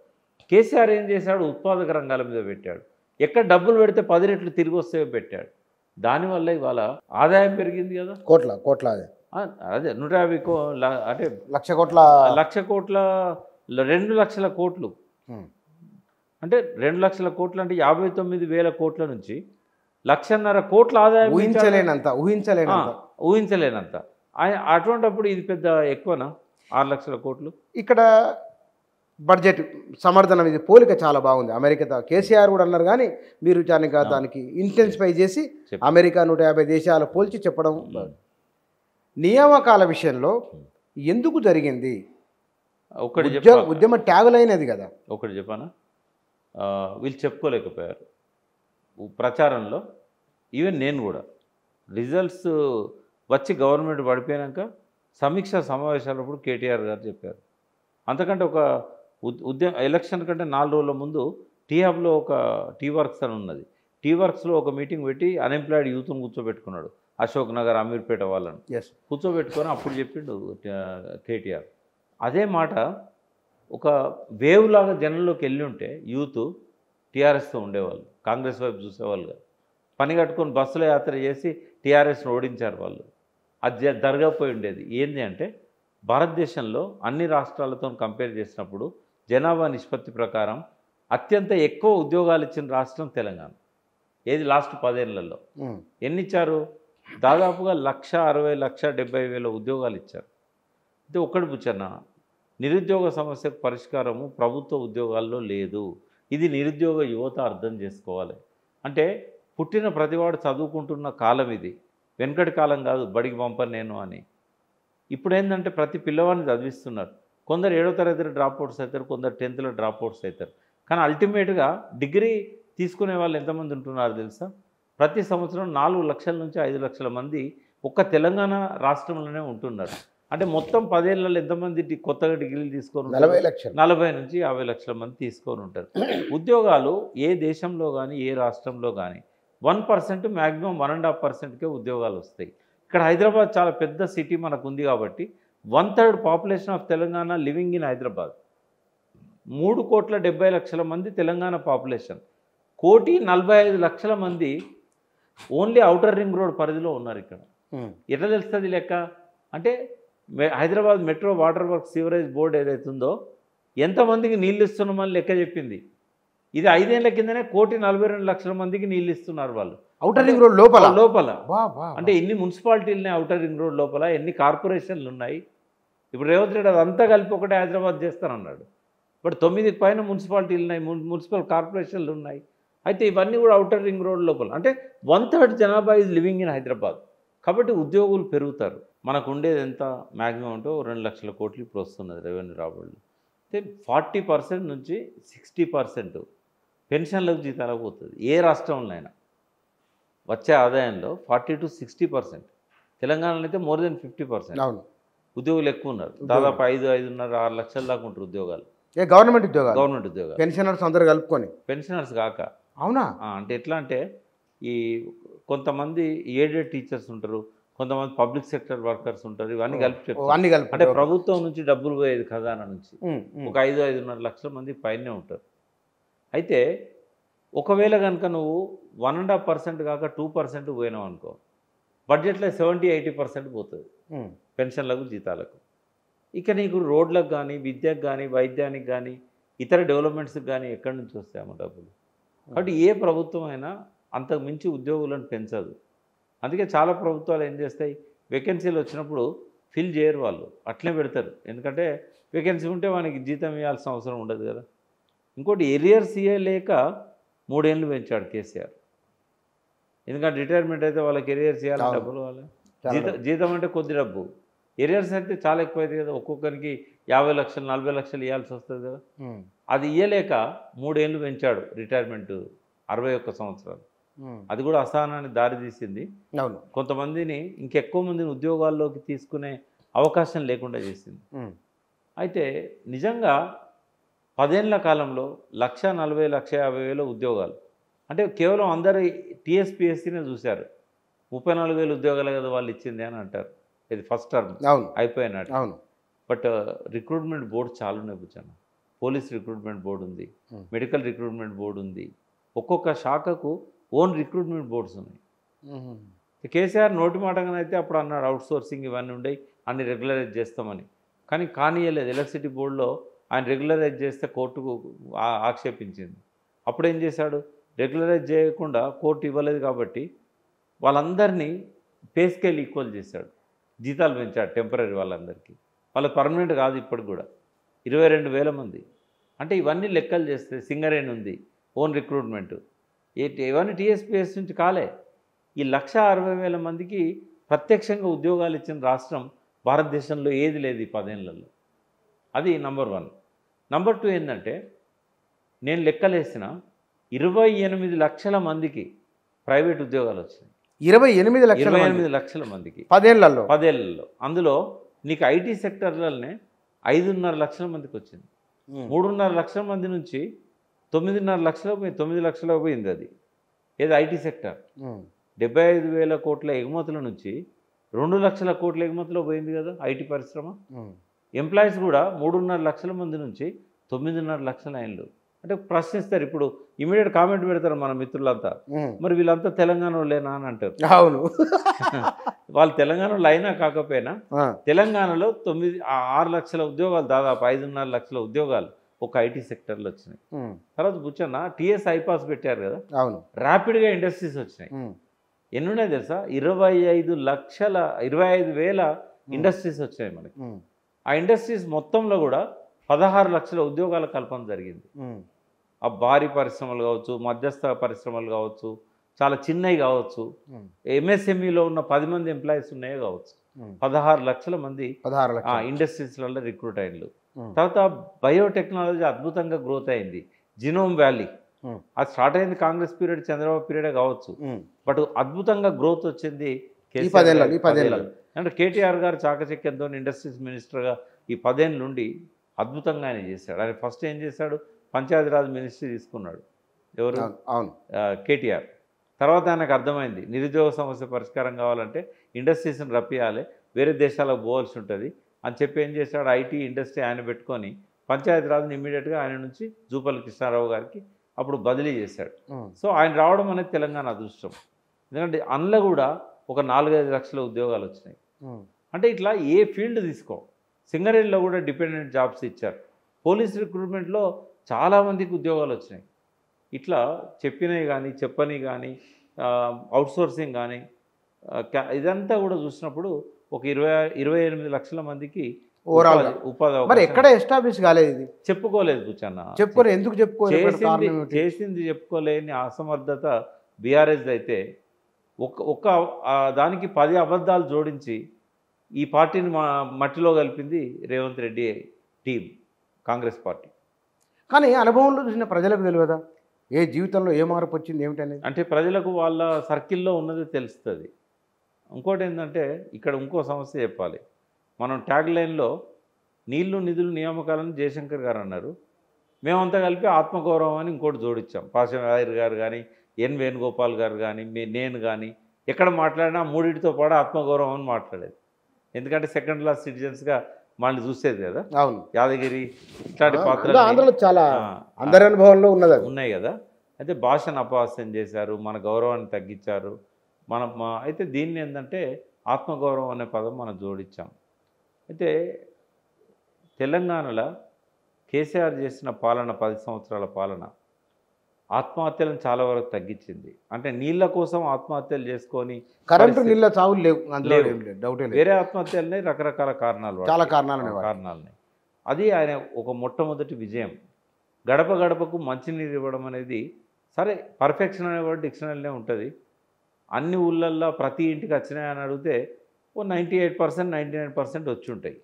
కేసీఆర్ ఏం చేశాడు? ఉత్పాదక రంగాల మీద పెట్టాడు. ఎక్కడ డబ్బులు పెడితే 10 రెట్లు తిరిగి వస్తే పెట్టాడు. దానివల్ల ఇవాళ ఆదాయం పెరిగింది కదా, కోట్ల అదే 150 అంటే లక్ష కోట్ల 2 లక్షల కోట్లు. అంటే 2 లక్షల కోట్లు అంటే 59,000 కోట్ల నుంచి 1.5 కోట్ల ఆదాయం ఊహించలేనంత ఆ, ఊహించలేనంత. ఊహించలేనంత. అటువంటప్పుడు ఇది పెద్ద ఎక్కువనా 6 లక్షల కోట్లు? ఇక్కడ బడ్జెట్ సమర్థనం ఇది పోలిక చాలా బాగుంది. అమెరికా కేసీఆర్ కూడా అన్నారు, కానీ మీరు దానికి ఇంటెన్సిఫై చేసి చెప్పు. అమెరికా 150 దేశాలు పోల్చి చెప్పడం. నియామకాల విషయంలో ఎందుకు జరిగింది? ఒకటి చెప్పా, ఉద్యమ ట్యాగులైనది కదా. ఒకటి చెప్పానా, వీళ్ళు చెప్పుకోలేకపోయారు ప్రచారంలో. ఈవెన్ నేను కూడా రిజల్ట్స్ వచ్చి గవర్నమెంట్ పడిపోయాక సమీక్షా సమావేశాలప్పుడు కేటీఆర్ గారు చెప్పారు. అంతకంటే ఒక ఎలక్షన్ కంటే 4 రోజుల ముందు టీ హబ్లో ఒక టీ వర్క్స్ అని ఉన్నది. టీ వర్క్స్లో ఒక మీటింగ్ పెట్టి అన్ఎంప్లాయిడ్ యూత్ను కూర్చోబెట్టుకున్నాడు. అశోక్ నగర్, అమీర్పేట వాళ్ళని ఎస్ కూర్చోబెట్టుకొని అప్పుడు చెప్పిండు కేటీఆర్. అదే మాట ఒక వేవ్ లాగా జనంలోకి వెళ్ళి ఉంటే యూత్ టీఆర్ఎస్తో ఉండేవాళ్ళు, కాంగ్రెస్ వైపు చూసేవాళ్ళుగా. పని కట్టుకొని బస్సులో యాత్ర చేసి టీఆర్ఎస్ను ఓడించారు వాళ్ళు. అది జరగకపోయి ఉండేది. ఏంది అంటే భారతదేశంలో అన్ని రాష్ట్రాలతో కంపేర్ చేసినప్పుడు జనాభా నిష్పత్తి ప్రకారం అత్యంత ఎక్కువ ఉద్యోగాలు ఇచ్చిన రాష్ట్రం తెలంగాణ. ఏది లాస్ట్ 10 ఏళ్లలో ఎన్ని ఇచ్చారు? దాదాపుగా 1,60,000 1,70,000 ఉద్యోగాలు ఇచ్చారు. అంటే ఒక్కడి పుచ్చన్న, నిరుద్యోగ సమస్యకు పరిష్కారము ప్రభుత్వ ఉద్యోగాల్లో లేదు. ఇది నిరుద్యోగ యువత అర్థం చేసుకోవాలి. అంటే పుట్టిన ప్రతివాడు చదువుకుంటున్న కాలం ఇది, వెనకటి కాలం కాదు బడికి పంపను నేను అని. ఇప్పుడు ఏంటంటే ప్రతి పిల్లవాడిని చదివిస్తున్నారు. కొందరు 7వ తరగతి డ్రాప్ అవుట్స్ అవుతారు, కొందరు 10th డ్రాప్ అవుట్స్ అవుతారు. కానీ అల్టిమేట్గా డిగ్రీ తీసుకునే వాళ్ళు ఎంతమంది ఉంటున్నారు తెలుసా? ప్రతి సంవత్సరం 4 లక్షల నుంచి 5 లక్షల మంది ఒక్క తెలంగాణ రాష్ట్రంలోనే ఉంటున్నారు. అంటే మొత్తం 10 ఏళ్లలో ఎంతమంది కొత్తగా డిగ్రీలు తీసుకొని 40 లక్షలు, 40 నుంచి 50 లక్షల మంది తీసుకొని ఉంటారు. ఉద్యోగాలు ఏ దేశంలో కానీ ఏ రాష్ట్రంలో కానీ 1% మ్యాక్సిమం 1.5%కే ఉద్యోగాలు వస్తాయి. ఇక్కడ హైదరాబాద్ చాలా పెద్ద సిటీ మనకు ఉంది కాబట్టి 1/3 population of Telangana living in Hyderabad. 3,70,00,000 మంది తెలంగాణ పాపులేషన్, 1,45,00,000 మంది ఓన్లీ ఔటర్ రింగ్ రోడ్ పరిధిలో ఉన్నారు. ఇక్కడ ఎట్లా తెలుస్తుంది లెక్క అంటే Hyderabad metro water work sewerage board ఏదైతుందో ఎంతమందికి నీళ్ళు ఇస్తున్నామని లెక్క చెప్పింది. ఇది 5 ఏళ్ల కిందనే 1,42,00,000 మందికి నీళ్ళు ఇస్తున్నారు వాళ్ళు ఔటర్ రింగ్ రోడ్ లోపల లోపల. అంటే ఎన్ని మున్సిపాలిటీలు ఔటర్ రింగ్ రోడ్ లోపల, ఎన్ని కార్పొరేషన్లు ఉన్నాయి. ఇప్పుడు రేవంత్ రెడ్డి అదంతా కలిపి ఒకటే హైదరాబాద్ చేస్తానన్నాడు. బట్ 9కి పైన మున్సిపాలిటీలు ఉన్నాయి, మున్సిపల్ కార్పొరేషన్లు ఉన్నాయి. అయితే ఇవన్నీ కూడా ఔటర్ రింగ్ రోడ్ లోపల. అంటే 1/3 జనాభా ఈజ్ లివింగ్ ఇన్ హైదరాబాద్. కాబట్టి ఉద్యోగులు పెరుగుతారు. మనకు ఉండేది ఎంత మ్యాక్సిమం అంటే 2 లక్షల కోట్లు ఇప్పుడు వస్తున్నది రెవెన్యూ రాబడులు. అయితే 40% నుంచి 60% పెన్షన్లకు జీతాలకు పోతుంది. ఏ రాష్ట్రంలో అయినా వచ్చే ఆదాయంలో 40 to 60%. తెలంగాణలో అయితే మోర్ దెన్ 50%. అవును, ఉద్యోగులు ఎక్కువ ఉన్నారు. దాదాపు 5.5 లక్షల దాకా ఉంటారు ఉద్యోగాలు. గవర్నమెంట్ ఉద్యోగాలు, ఉద్యోగాలు, పెన్షనర్స్ అందరు కలుపుకొని. పెన్షనర్స్ కాక. అవునా? అంటే ఎట్లా అంటే ఈ కొంతమంది ఎయిడెడ్ టీచర్స్ ఉంటారు, కొంతమంది పబ్లిక్ సెక్టర్ వర్కర్స్ ఉంటారు. ఇవన్నీ కలిపి చెప్తారు. అంటే ప్రభుత్వం నుంచి డబ్బులు పోయేది ఖజానా నుంచి ఒక 5-5.5 లక్షల మంది పైనే ఉంటారు. అయితే ఒకవేళ కనుక నువ్వు 1.5% కాక 2% పోయినావు అనుకో, బడ్జెట్లో 70-80% పోతుంది పెన్షన్లకు జీతాలకు. ఇక నీకు రోడ్లకు కానీ, విద్యకు కానీ, వైద్యానికి కానీ, ఇతర డెవలప్మెంట్స్కి కానీ ఎక్కడి నుంచి వస్తాయమ్మ డబ్బులు? కాబట్టి ఏ ప్రభుత్వం అయినా అంతకు మించి ఉద్యోగులను పెంచదు. అందుకే చాలా ప్రభుత్వాలు ఏం చేస్తాయి, వేకెన్సీలు వచ్చినప్పుడు ఫిల్ చేయరు, వాళ్ళు అట్లే పెడతారు. ఎందుకంటే వేకెన్సీ ఉంటే వానికి జీతం ఇవ్వాల్సిన అవసరం ఉండదు కదా. ఇంకోటి ఎరియర్స్ ఇవ్వలేక 3 ఏళ్ళు పెంచాడు కేసీఆర్. ఎందుకంటే రిటైర్మెంట్ అయితే వాళ్ళకి ఎరియర్స్ ఇవ్వాలి, డబ్బులు వాళ్ళ జీతం అంటే కొద్ది డబ్బు, ఎరియర్స్ అయితే చాలా ఎక్కువైంది కదా. ఒక్కొక్కరికి 50 లక్షలు 40 లక్షలు ఇవ్వాల్సి వస్తుంది కదా. అది ఇవ్వలేక 3 ఏళ్ళు పెంచాడు రిటైర్మెంట్ 61 సంవత్సరాలు. అది కూడా అసహనానికి దారి తీసింది. కొంతమందిని ఇంకెక్కువ మందిని ఉద్యోగాల్లోకి తీసుకునే అవకాశం లేకుండా చేసింది. అయితే నిజంగా 10 ఏళ్ల కాలంలో 1,40,00,000-1,50,000 ఉద్యోగాలు అంటే కేవలం అందరు టీఎస్పీఎస్సీనే చూశారు. 34,000 ఉద్యోగాలు కదా వాళ్ళు ఇచ్చింది అని అంటారు. ఇది ఫస్ట్ టర్మ్ అయిపోయినట్టు. బట్ రిక్రూట్మెంట్ బోర్డు చాలా ఉన్నాయి బుచ్చన్న. పోలీస్ రిక్రూట్మెంట్ బోర్డు ఉంది, మెడికల్ రిక్రూట్మెంట్ బోర్డు ఉంది. ఒక్కొక్క శాఖకు ఓన్ రిక్రూట్మెంట్ బోర్డ్స్ ఉన్నాయి. కేసీఆర్ నోటి మాటగానైతే అప్పుడు అన్నాడు అవుట్సోర్సింగ్ ఇవన్నీ ఉండయి, అన్ని రెగ్యులరైజ్ చేస్తామని. కానీ కానీయలేదు. ఎలక్ట్రిసిటీ బోర్డులో ఆయన రెగ్యులరైజ్ చేస్తే కోర్టుకు ఆక్షేపించింది. అప్పుడు ఏం చేశాడు, రెగ్యులరైజ్ చేయకుండా కోర్టు ఇవ్వలేదు కాబట్టి వాళ్ళందరినీ పే స్కేల్ ఈక్వల్ చేశాడు, జీతాలు పెంచాడు టెంపరీ వాళ్ళందరికీ. వాళ్ళ పర్మనెంట్ కాదు ఇప్పటికి కూడా. 22,000 మంది. అంటే ఇవన్నీ లెక్కలు చేస్తే సింగరేణి ఉంది, ఓన్ రిక్రూట్మెంట్, ఇవన్నీ టీఎస్పీఎస్ నుంచి కాలే. ఈ 1,60,000 మందికి ప్రత్యక్షంగా ఉద్యోగాలు ఇచ్చిన రాష్ట్రం భారతదేశంలో ఏది లేదు ఈ 10 ఏళ్లలో. అది నంబర్ 1. నంబర్ 2 ఏంటంటే, నేను లెక్కలేసిన 28 లక్షల మందికి ప్రైవేట్ ఉద్యోగాలు వచ్చినాయి. 28 లక్షల మందికి 10 ఏళ్లలో. అందులో నీకు ఐటీ సెక్టర్లనే 5.5 లక్షల మందికి వచ్చింది. 3.5 లక్షల మంది నుంచి 9.5 లక్షలకు పోయింది, 9 లక్షలకు పోయింది. అది ఏది ఐటీ సెక్టర్. 75,000 కోట్ల ఎగుమతుల నుంచి 2 లక్షల కోట్ల ఎగుమతిలో పోయింది కదా ఐటీ పరిశ్రమ. ఎంప్లాయీస్ కూడా 3.5 లక్షల మంది నుంచి 9.5 లక్షల అయినలు. అంటే ప్రశ్నిస్తారు, ఇప్పుడు ఇమీడియట్ కామెంట్ పెడతారు మన మిత్రులంతా, మరి వీళ్ళంతా తెలంగాణలో లేనా అని అంటారు. అవును, వాళ్ళు తెలంగాణలో అయినా కాకపోయినా తెలంగాణలో 6 లక్షల ఉద్యోగాలు, దాదాపు 5.5 లక్షల ఉద్యోగాలు ఒక ఐటీ సెక్టర్లో వచ్చినాయి. తర్వాత కూర్చొన్న టీఎస్ ఐపాస్ పెట్టారు కదా, అవును, ర్యాపిడ్గా ఇండస్ట్రీస్ వచ్చినాయి. ఎన్ని ఉన్నాయి తెలుసా? 25,000 ఇండస్ట్రీస్ వచ్చాయి మనకి. ఆ ఇండస్ట్రీస్ మొత్తంలో కూడా 16 లక్షల ఉద్యోగాల కల్పన జరిగింది. ఆ భారీ పరిశ్రమలు కావచ్చు, మధ్యస్థ పరిశ్రమలు కావచ్చు, చాలా చిన్నవి కావచ్చు, ఎంఎస్ఎంఈలో ఉన్న 10 మంది ఎంప్లాయీస్ ఉన్నాయో కావచ్చు, 16 లక్షల మంది ఇండస్ట్రీస్లలో రిక్రూట్ అయినలు. తర్వాత బయోటెక్నాలజీ అద్భుతంగా గ్రోత్ అయింది. జినోమ్ వ్యాలీ అది స్టార్ట్ అయింది కాంగ్రెస్ పీరియడ్, చంద్రబాబు పీరియడే కావచ్చు, బట్ అద్భుతంగా గ్రోత్ వచ్చింది అంటే కేటీఆర్ గారు చాకచక్యంతో ఇండస్ట్రీస్ మినిస్టర్గా ఈ 10 ఏళ్ళ నుండి అద్భుతంగా ఆయన చేశాడు. ఆయన ఫస్ట్ ఏం చేశాడు? పంచాయతీరాజ్ మినిస్ట్రీ తీసుకున్నాడు. ఎవరు? కేటీఆర్. తర్వాత ఆయనకు అర్థమైంది నిరుద్యోగ సమస్య పరిష్కారం కావాలంటే ఇండస్ట్రీస్ని రప్పియాలి, వేరే దేశాలకు పోవాల్సి ఉంటుంది అని చెప్పి ఏం చేశాడు? ఐటీ ఇండస్ట్రీ ఆయన పెట్టుకొని పంచాయతీరాజ్ని ఇమ్మీడియట్గా ఆయన నుంచి జూపల్లి కృష్ణారావు గారికి అప్పుడు బదిలీ చేశాడు. సో ఆయన రావడం అనేది తెలంగాణ అదృష్టం. ఎందుకంటే అందులో కూడా ఒక 4-5 లక్షల ఉద్యోగాలు వచ్చినాయి. అంటే ఇట్లా ఏ ఫీల్డ్ తీసుకో, సింగరేణిలో కూడా డిపెండెంట్ జాబ్స్ ఇచ్చారు. పోలీస్ రిక్రూట్మెంట్లో చాలామందికి ఉద్యోగాలు వచ్చినాయి. ఇట్లా చెప్పినవి కానీ చెప్పని కానీ అవుట్సోర్సింగ్ కానీ ఇదంతా కూడా చూసినప్పుడు ఒక 28 లక్షల మందికి ఓవరాల్ ఉపాధి. మరి ఎక్కడ ఎస్టాబ్లిష్ కాలేదు, ఇది చెప్పుకోలేదు కూర్చొన్న. చెప్పుకోలేదు, ఎందుకు చెప్పుకోలేదు? చేసింది చెప్పుకోలేని అసమర్థత బీఆర్ఎస్ అయితే ఒక్క దానికి 10 అబద్ధాలు జోడించి ఈ పార్టీని మట్టిలో కలిపింది రేవంత్ రెడ్డి టీం, కాంగ్రెస్ పార్టీ. కానీ అనుభవంలో చూసిన ప్రజలకు తెలియదా ఏ జీవితంలో ఏ మార్పు వచ్చింది ఏమిటనేది? అంటే ప్రజలకు వాళ్ళ సర్కిల్లో ఉన్నది తెలుస్తుంది. ఇంకోటి ఏంటంటే ఇక్కడ ఇంకో సమస్య చెప్పాలి. మనం ట్యాగ్ లైన్లో నీళ్లు నిధులు నియామకాలను జయశంకర్ గారు అన్నారు, మేమంతా కలిపి ఆత్మగౌరవం అని ఇంకోటి జోడించాం. పాషావాయర్ గారు కానీ, ఎన్ వేణుగోపాల్ గారు కానీ, నేను కానీ ఎక్కడ మాట్లాడినా మూడింటితో పాటు ఆత్మగౌరవం అని మాట్లాడేది. ఎందుకంటే సెకండ్ క్లాస్ సిటిజన్స్గా మళ్ళీ చూసేది కదా. అవును, యాదగిరి ఇట్లాంటి పాత్రలు ఆంధ్రలో చాలా అందరి అనుభవంలో ఉన్నాయి కదా. అయితే భాషను అపహాస్యం చేశారు, మన గౌరవాన్ని తగ్గించారు. అయితే దీన్ని ఏంటంటే ఆత్మగౌరవం అనే పదం మనం జోడించాం. అయితే తెలంగాణలో కేసీఆర్ చేసిన పాలన 10 సంవత్సరాల పాలన ఆత్మహత్యలను చాలా వరకు తగ్గించింది. అంటే నీళ్ళ కోసం ఆత్మహత్యలు చేసుకొని కరెంటు నీళ్ళ చావులు లేవు, వేరే ఆత్మహత్యలనే రకరకాల కారణాలు, చాలా కారణాలు. అది ఆయన ఒక మొట్టమొదటి విజయం. గడప గడపకు మంచినీరు ఇవ్వడం అనేది సరే పర్ఫెక్షన్ అనేవాడు డిక్షనరీనే ఉంటుంది. అన్ని ఊళ్ళల్లో ప్రతి ఇంటికి వచ్చినాయని అడిగితే ఓ 98%, 99% వచ్చి ఉంటాయి.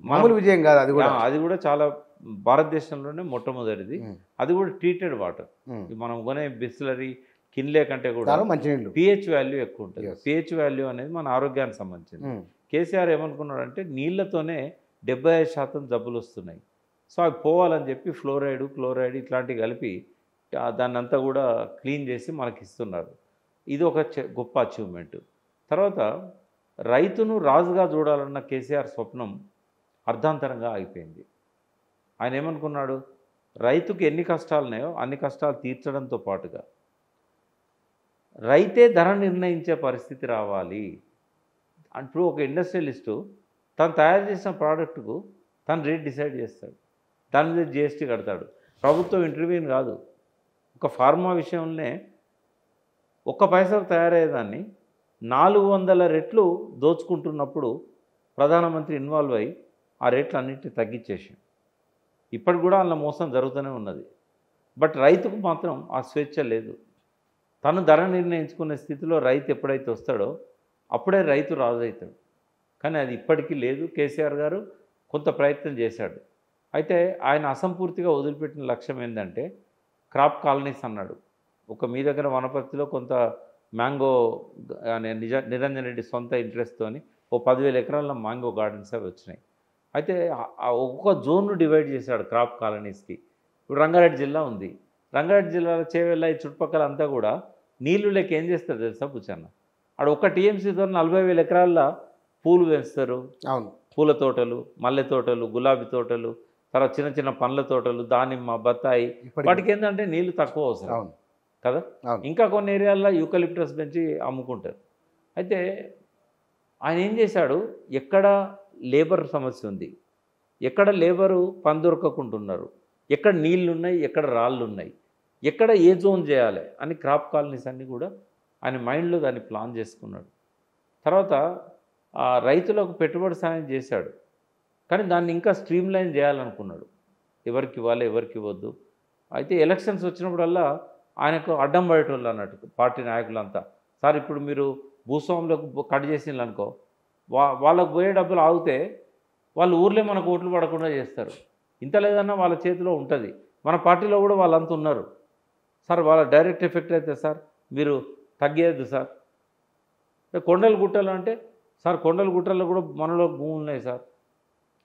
మామూలు విజయం కాదు అది కూడా. అది కూడా చాలా భారతదేశంలోనే మొట్టమొదటిది. అది కూడా ట్రీటెడ్ వాటర్. మనం కొనే బిస్లరీ కిన్లే కంటే కూడా pH వాల్యూ ఎక్కువ ఉంటుంది. pH వాల్యూ అనేది మన ఆరోగ్యానికి సంబంధించింది. కేసీఆర్ ఏమనుకున్నాడంటే నీళ్లతోనే 75% జబ్బులు వస్తున్నాయి, సో అవి పోవాలని చెప్పి క్లోరైడ్ ఇట్లాంటివి కలిపి దాన్ని అంతా కూడా క్లీన్ చేసి మనకి ఇస్తున్నారు. ఇది ఒక గొప్ప అచీవ్మెంట్. తర్వాత రైతును రాజుగా చూడాలన్న కేసీఆర్ స్వప్నం అర్ధాంతరంగా ఆగిపోయింది. ఆయన ఏమనుకున్నాడు? రైతుకి ఎన్ని కష్టాలు ఉన్నాయో అన్ని కష్టాలు తీర్చడంతో పాటుగా రైతే ధర నిర్ణయించే పరిస్థితి రావాలి. అంటూ ఒక ఇండస్ట్రియలిస్టు తను తయారు చేసిన ప్రోడక్ట్కు తను రేట్ డిసైడ్ చేస్తాడు, దాని మీద జిఎస్టీ కడతాడు. ప్రభుత్వం ఇంటర్వ్యూని కాదు, ఒక ఫార్మా విషయంలోనే ఒక్క పైసకు తయారయ్యేదాన్ని 400 రెట్లు దోచుకుంటున్నప్పుడు ప్రధానమంత్రి ఇన్వాల్వ్ అయ్యి ఆ రేట్లు అన్నింటినీ తగ్గించేసి ఇప్పటికి కూడా అలా మోసం జరుగుతూనే ఉన్నది. బట్ రైతుకు మాత్రం ఆ స్వేచ్ఛ లేదు. తను ధర నిర్ణయించుకునే స్థితిలో రైతు ఎప్పుడైతే వస్తాడో అప్పుడే రైతు రాజు అవుతాడు. కానీ అది ఇప్పటికీ లేదు. కేసీఆర్ గారు కొంత ప్రయత్నం చేశాడు. అయితే ఆయన అసంపూర్తిగా వదిలిపెట్టిన లక్ష్యం ఏంటంటే క్రాప్ కాలనీస్ అన్నాడు. ఒక మీ దగ్గర వనపర్తిలో కొంత మ్యాంగో అనే నిరంజన్ రెడ్డి సొంత ఇంట్రెస్ట్తోని ఓ 10,000 ఎకరాల మ్యాంగో గార్డెన్స్ అవి వచ్చినాయి. అయితే ఒక్కొక్క జోన్ను డివైడ్ చేశాడు క్రాప్ కాలనీస్కి. ఇప్పుడు రంగారెడ్డి జిల్లా ఉంది. రంగారెడ్డి జిల్లాలో చేవెళ్ళ ఈ చుట్టుపక్కల అంతా కూడా నీళ్లు లేక ఏం చేస్తారు తెలుసా బుచ్చన్న? ఆడ ఒక టీఎంసీతో 40,000 ఎకరాల పూలు పెంచుతారు. అవును, పూల తోటలు, మల్లె తోటలు, గులాబీ తోటలు, తర్వాత చిన్న చిన్న పండ్ల తోటలు, దానిమ్మ, బత్తాయి. వాటికి ఏంటంటే నీళ్లు తక్కువ అవసరం. అవును కదా. ఇంకా కొన్ని ఏరియాల్లో యూకలిప్టస్ పెంచి అమ్ముకుంటారు. అయితే ఆయన ఏం చేశాడు, ఎక్కడ లేబర్ సమస్య ఉంది, ఎక్కడ లేబరు పని దొరకకుంటున్నారు, ఎక్కడ నీళ్ళు ఉన్నాయి, ఎక్కడ రాళ్ళు ఉన్నాయి, ఎక్కడ ఏ జోన్ చేయాలి అని క్రాప్ కాలనీస్ అన్నీ కూడా ఆయన మైండ్లో దాన్ని ప్లాన్ చేసుకున్నాడు. తర్వాత రైతులకు పెట్టుబడి సాయం చేశాడు. కానీ దాన్ని ఇంకా స్ట్రీమ్ లైన్ చేయాలనుకున్నాడు. ఎవరికి ఇవ్వాలి, ఎవరికి ఇవ్వద్దు. అయితే ఎలక్షన్స్ వచ్చినప్పుడల్లా ఆయనకు అడ్డం పడేటోళ్ళు అన్నట్టు పార్టీ నాయకులంతా. సార్ ఇప్పుడు మీరు భూస్వాములకు కట్ చేసిండ్రు అనుకో, వాళ్ళకు పోయే డబ్బులు ఆగితే వాళ్ళు ఊర్లే మనకు ఓట్లు పడకుండా చేస్తారు. ఇంత లేదన్నా వాళ్ళ చేతిలో ఉంటుంది. మన పార్టీలో కూడా వాళ్ళంతా ఉన్నారు. సార్ వాళ్ళ డైరెక్ట్ ఎఫెక్ట్ అయితే సార్ మీరు తగ్గేయద్దు సార్. కొండలు గుట్టలు అంటే సార్ కొండలు గుట్టల్లో కూడా మనలో భూములు ఉన్నాయి సార్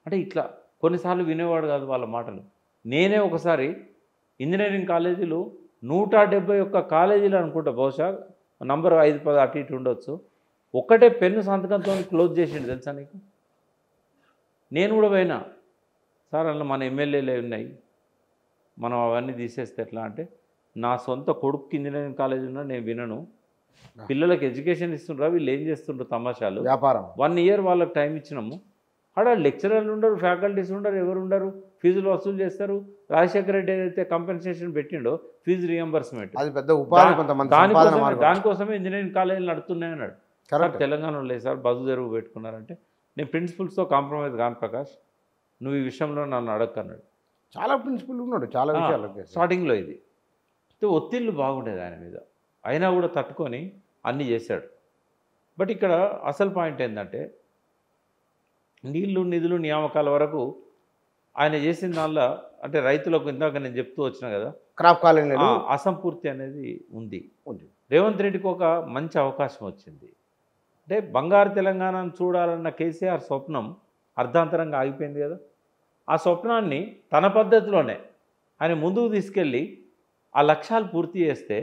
అంటే ఇట్లా కొన్నిసార్లు వినేవాడు కాదు వాళ్ళ మాటలు. నేనే ఒకసారి ఇంజనీరింగ్ కాలేజీలు 171 కాలేజీలు అనుకుంటా, బహుశా నంబర్ 5-10 అటు ఇటు ఉండొచ్చు, ఒక్కటే పెన్ను సంతకంతో క్లోజ్ చేసిండు తెలుసా నీకు? నేను కూడా పోయినా, సార్ అలా మన ఎమ్మెల్యేలే ఉన్నాయి, మనం అవన్నీ తీసేస్తే ఎట్లా అంటే, నా సొంత కొడుకు ఇంజనీరింగ్ కాలేజ్ ఉన్నా నేను వినను, పిల్లలకి ఎడ్యుకేషన్ ఇస్తుండ్రా, వీళ్ళు ఏం చేస్తుండ్రు తమాషాలు, వ్యాపారం. 1 ఇయర్ వాళ్ళకి టైం ఇచ్చినాము. ఆడ లెక్చరర్లు ఉండరు, ఫ్యాకల్టీస్ ఉండరు, ఎవరు ఉండరు, ఫీజులు వసూలు చేస్తారు. రాజశేఖర రెడ్డి ఏదైతే కంపెన్సేషన్ పెట్టిండో ఫీజు రియంబర్స్మెంట్, అది పెద్ద ఉపాధి, కొంతమంది దానికోసమే ఇంజనీరింగ్ కాలేజీలు నడుతున్నాయన్నాడు. సార్ తెలంగాణలో లేదు సార్, బస్సు తెరువు పెట్టుకున్నారంటే నేను ప్రిన్సిపల్స్తో కాంప్రమైజ్ కాను ప్రకాష్, నువ్వు ఈ విషయంలో నన్ను అడగన్నాడు. చాలా ప్రిన్సిపల్ ఉన్నాడు చాలా విషయాలు. స్టార్టింగ్లో ఇది ఒత్తిళ్ళు బాగుండేది ఆయన మీద, అయినా కూడా తట్టుకొని అన్నీ చేశాడు. బట్ ఇక్కడ అసలు పాయింట్ ఏంటంటే నీళ్లు నిధులు నియామకాల వరకు ఆయన చేసిన దానిలో అంటే రైతులకు ఇందాక నేను చెప్తూ వచ్చినా కదా, క్రాప్ కాలనీ అసంపూర్తి అనేది ఉంది. రేవంత్ రెడ్డికి ఒక మంచి అవకాశం వచ్చింది. అంటే బంగారు తెలంగాణను చూడాలన్న కేసీఆర్ స్వప్నం అర్ధాంతరంగా ఆగిపోయింది కదా. ఆ స్వప్నాన్ని తన పద్ధతిలోనే ఆయన ముందుకు తీసుకెళ్ళి ఆ లక్ష్యాలు పూర్తి చేస్తే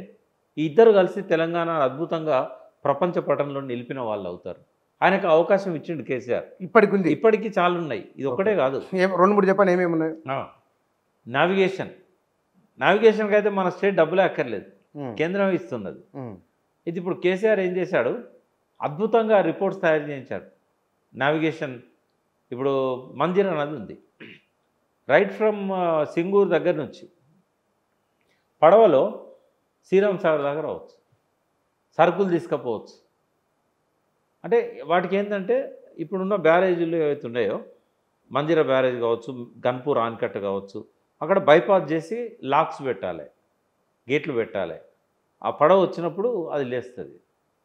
ఈ ఇద్దరు కలిసి తెలంగాణ అద్భుతంగా ప్రపంచ పటంలో నిలిపిన వాళ్ళు అవుతారు. ఆయనకు అవకాశం ఇచ్చిండు కేసీఆర్. ఇప్పటికీ చాలా ఉన్నాయి, ఇది ఒకటే కాదు, 2-3 చెప్పండి ఏమేమి ఉన్నాయి. నావిగేషన్కి అయితే మన స్టేట్ డబ్బులే అక్కర్లేదు, కేంద్రం ఇస్తున్నది. ఇది ఇప్పుడు కేసీఆర్ ఏం చేశాడు, అద్భుతంగా రిపోర్ట్స్ తయారు చేయించాడు. నావిగేషన్ ఇప్పుడు మంజీరా నది ఉంది, రైట్ ఫ్రమ్ సింగూరు దగ్గర నుంచి పడవలో శ్రీరామ్ సాగర్ దగ్గర రావచ్చు, సరుకులు తీసుకుపోవచ్చు. అంటే వాటికి ఏంటంటే ఇప్పుడున్న బ్యారేజీలు ఏవైతే ఉన్నాయో, మంజీరా బ్యారేజ్ కావచ్చు, గన్పూర్ ఆన్కట్ కావచ్చు, అక్కడ బైపాస్ చేసి లాక్స్ పెట్టాలి, గేట్లు పెట్టాలి. ఆ పడవ వచ్చినప్పుడు అది లేస్తుంది,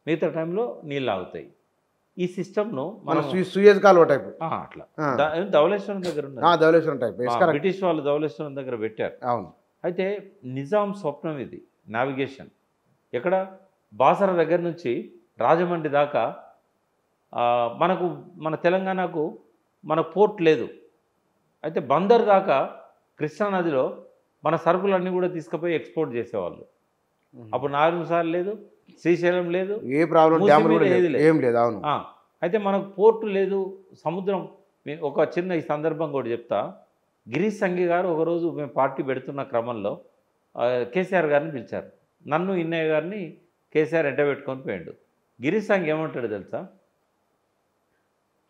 మిగతా టైంలో నీళ్ళు ఆగుతాయి. ఈ సిస్టమ్ను మనం సూయజ్ కాలువ టైప్ అట్లా ధవళేశ్వరం దగ్గర ఉన్నది, ధవళేశ్వరం టైప్ బ్రిటిష్ వాళ్ళు ధవళేశ్వరం దగ్గర పెట్టారు. అవును. అయితే నిజాం స్వప్నం ఇది నావిగేషన్. ఎక్కడ బాసర దగ్గర నుంచి రాజమండ్రి దాకా మన తెలంగాణకు మన పోర్ట్ లేదు. అయితే బందర్ దాకా కృష్ణానదిలో మన సరుకులన్నీ కూడా తీసుకుపోయి ఎక్స్పోర్ట్ చేసేవాళ్ళు. అప్పుడు నారాయణసాగర్ లేదు, శ్రీశైలం లేదు, ఏ ప్రాబ్లం ఏం లేదు. అవును. అయితే మనకు పోర్టు లేదు, సముద్రం. ఒక చిన్న ఈ సందర్భం కూడా చెప్తా. గిరీష్ సంఘి గారు ఒకరోజు మేము పార్టీ పెడుతున్న క్రమంలో కేసీఆర్ గారిని పిలిచారు. నన్ను ఇన్నయ్య గారిని కేసీఆర్ ఎంట పెట్టుకొని పోయాడు. గిరీష్ సంఘి ఏమంటాడు తెలుసా,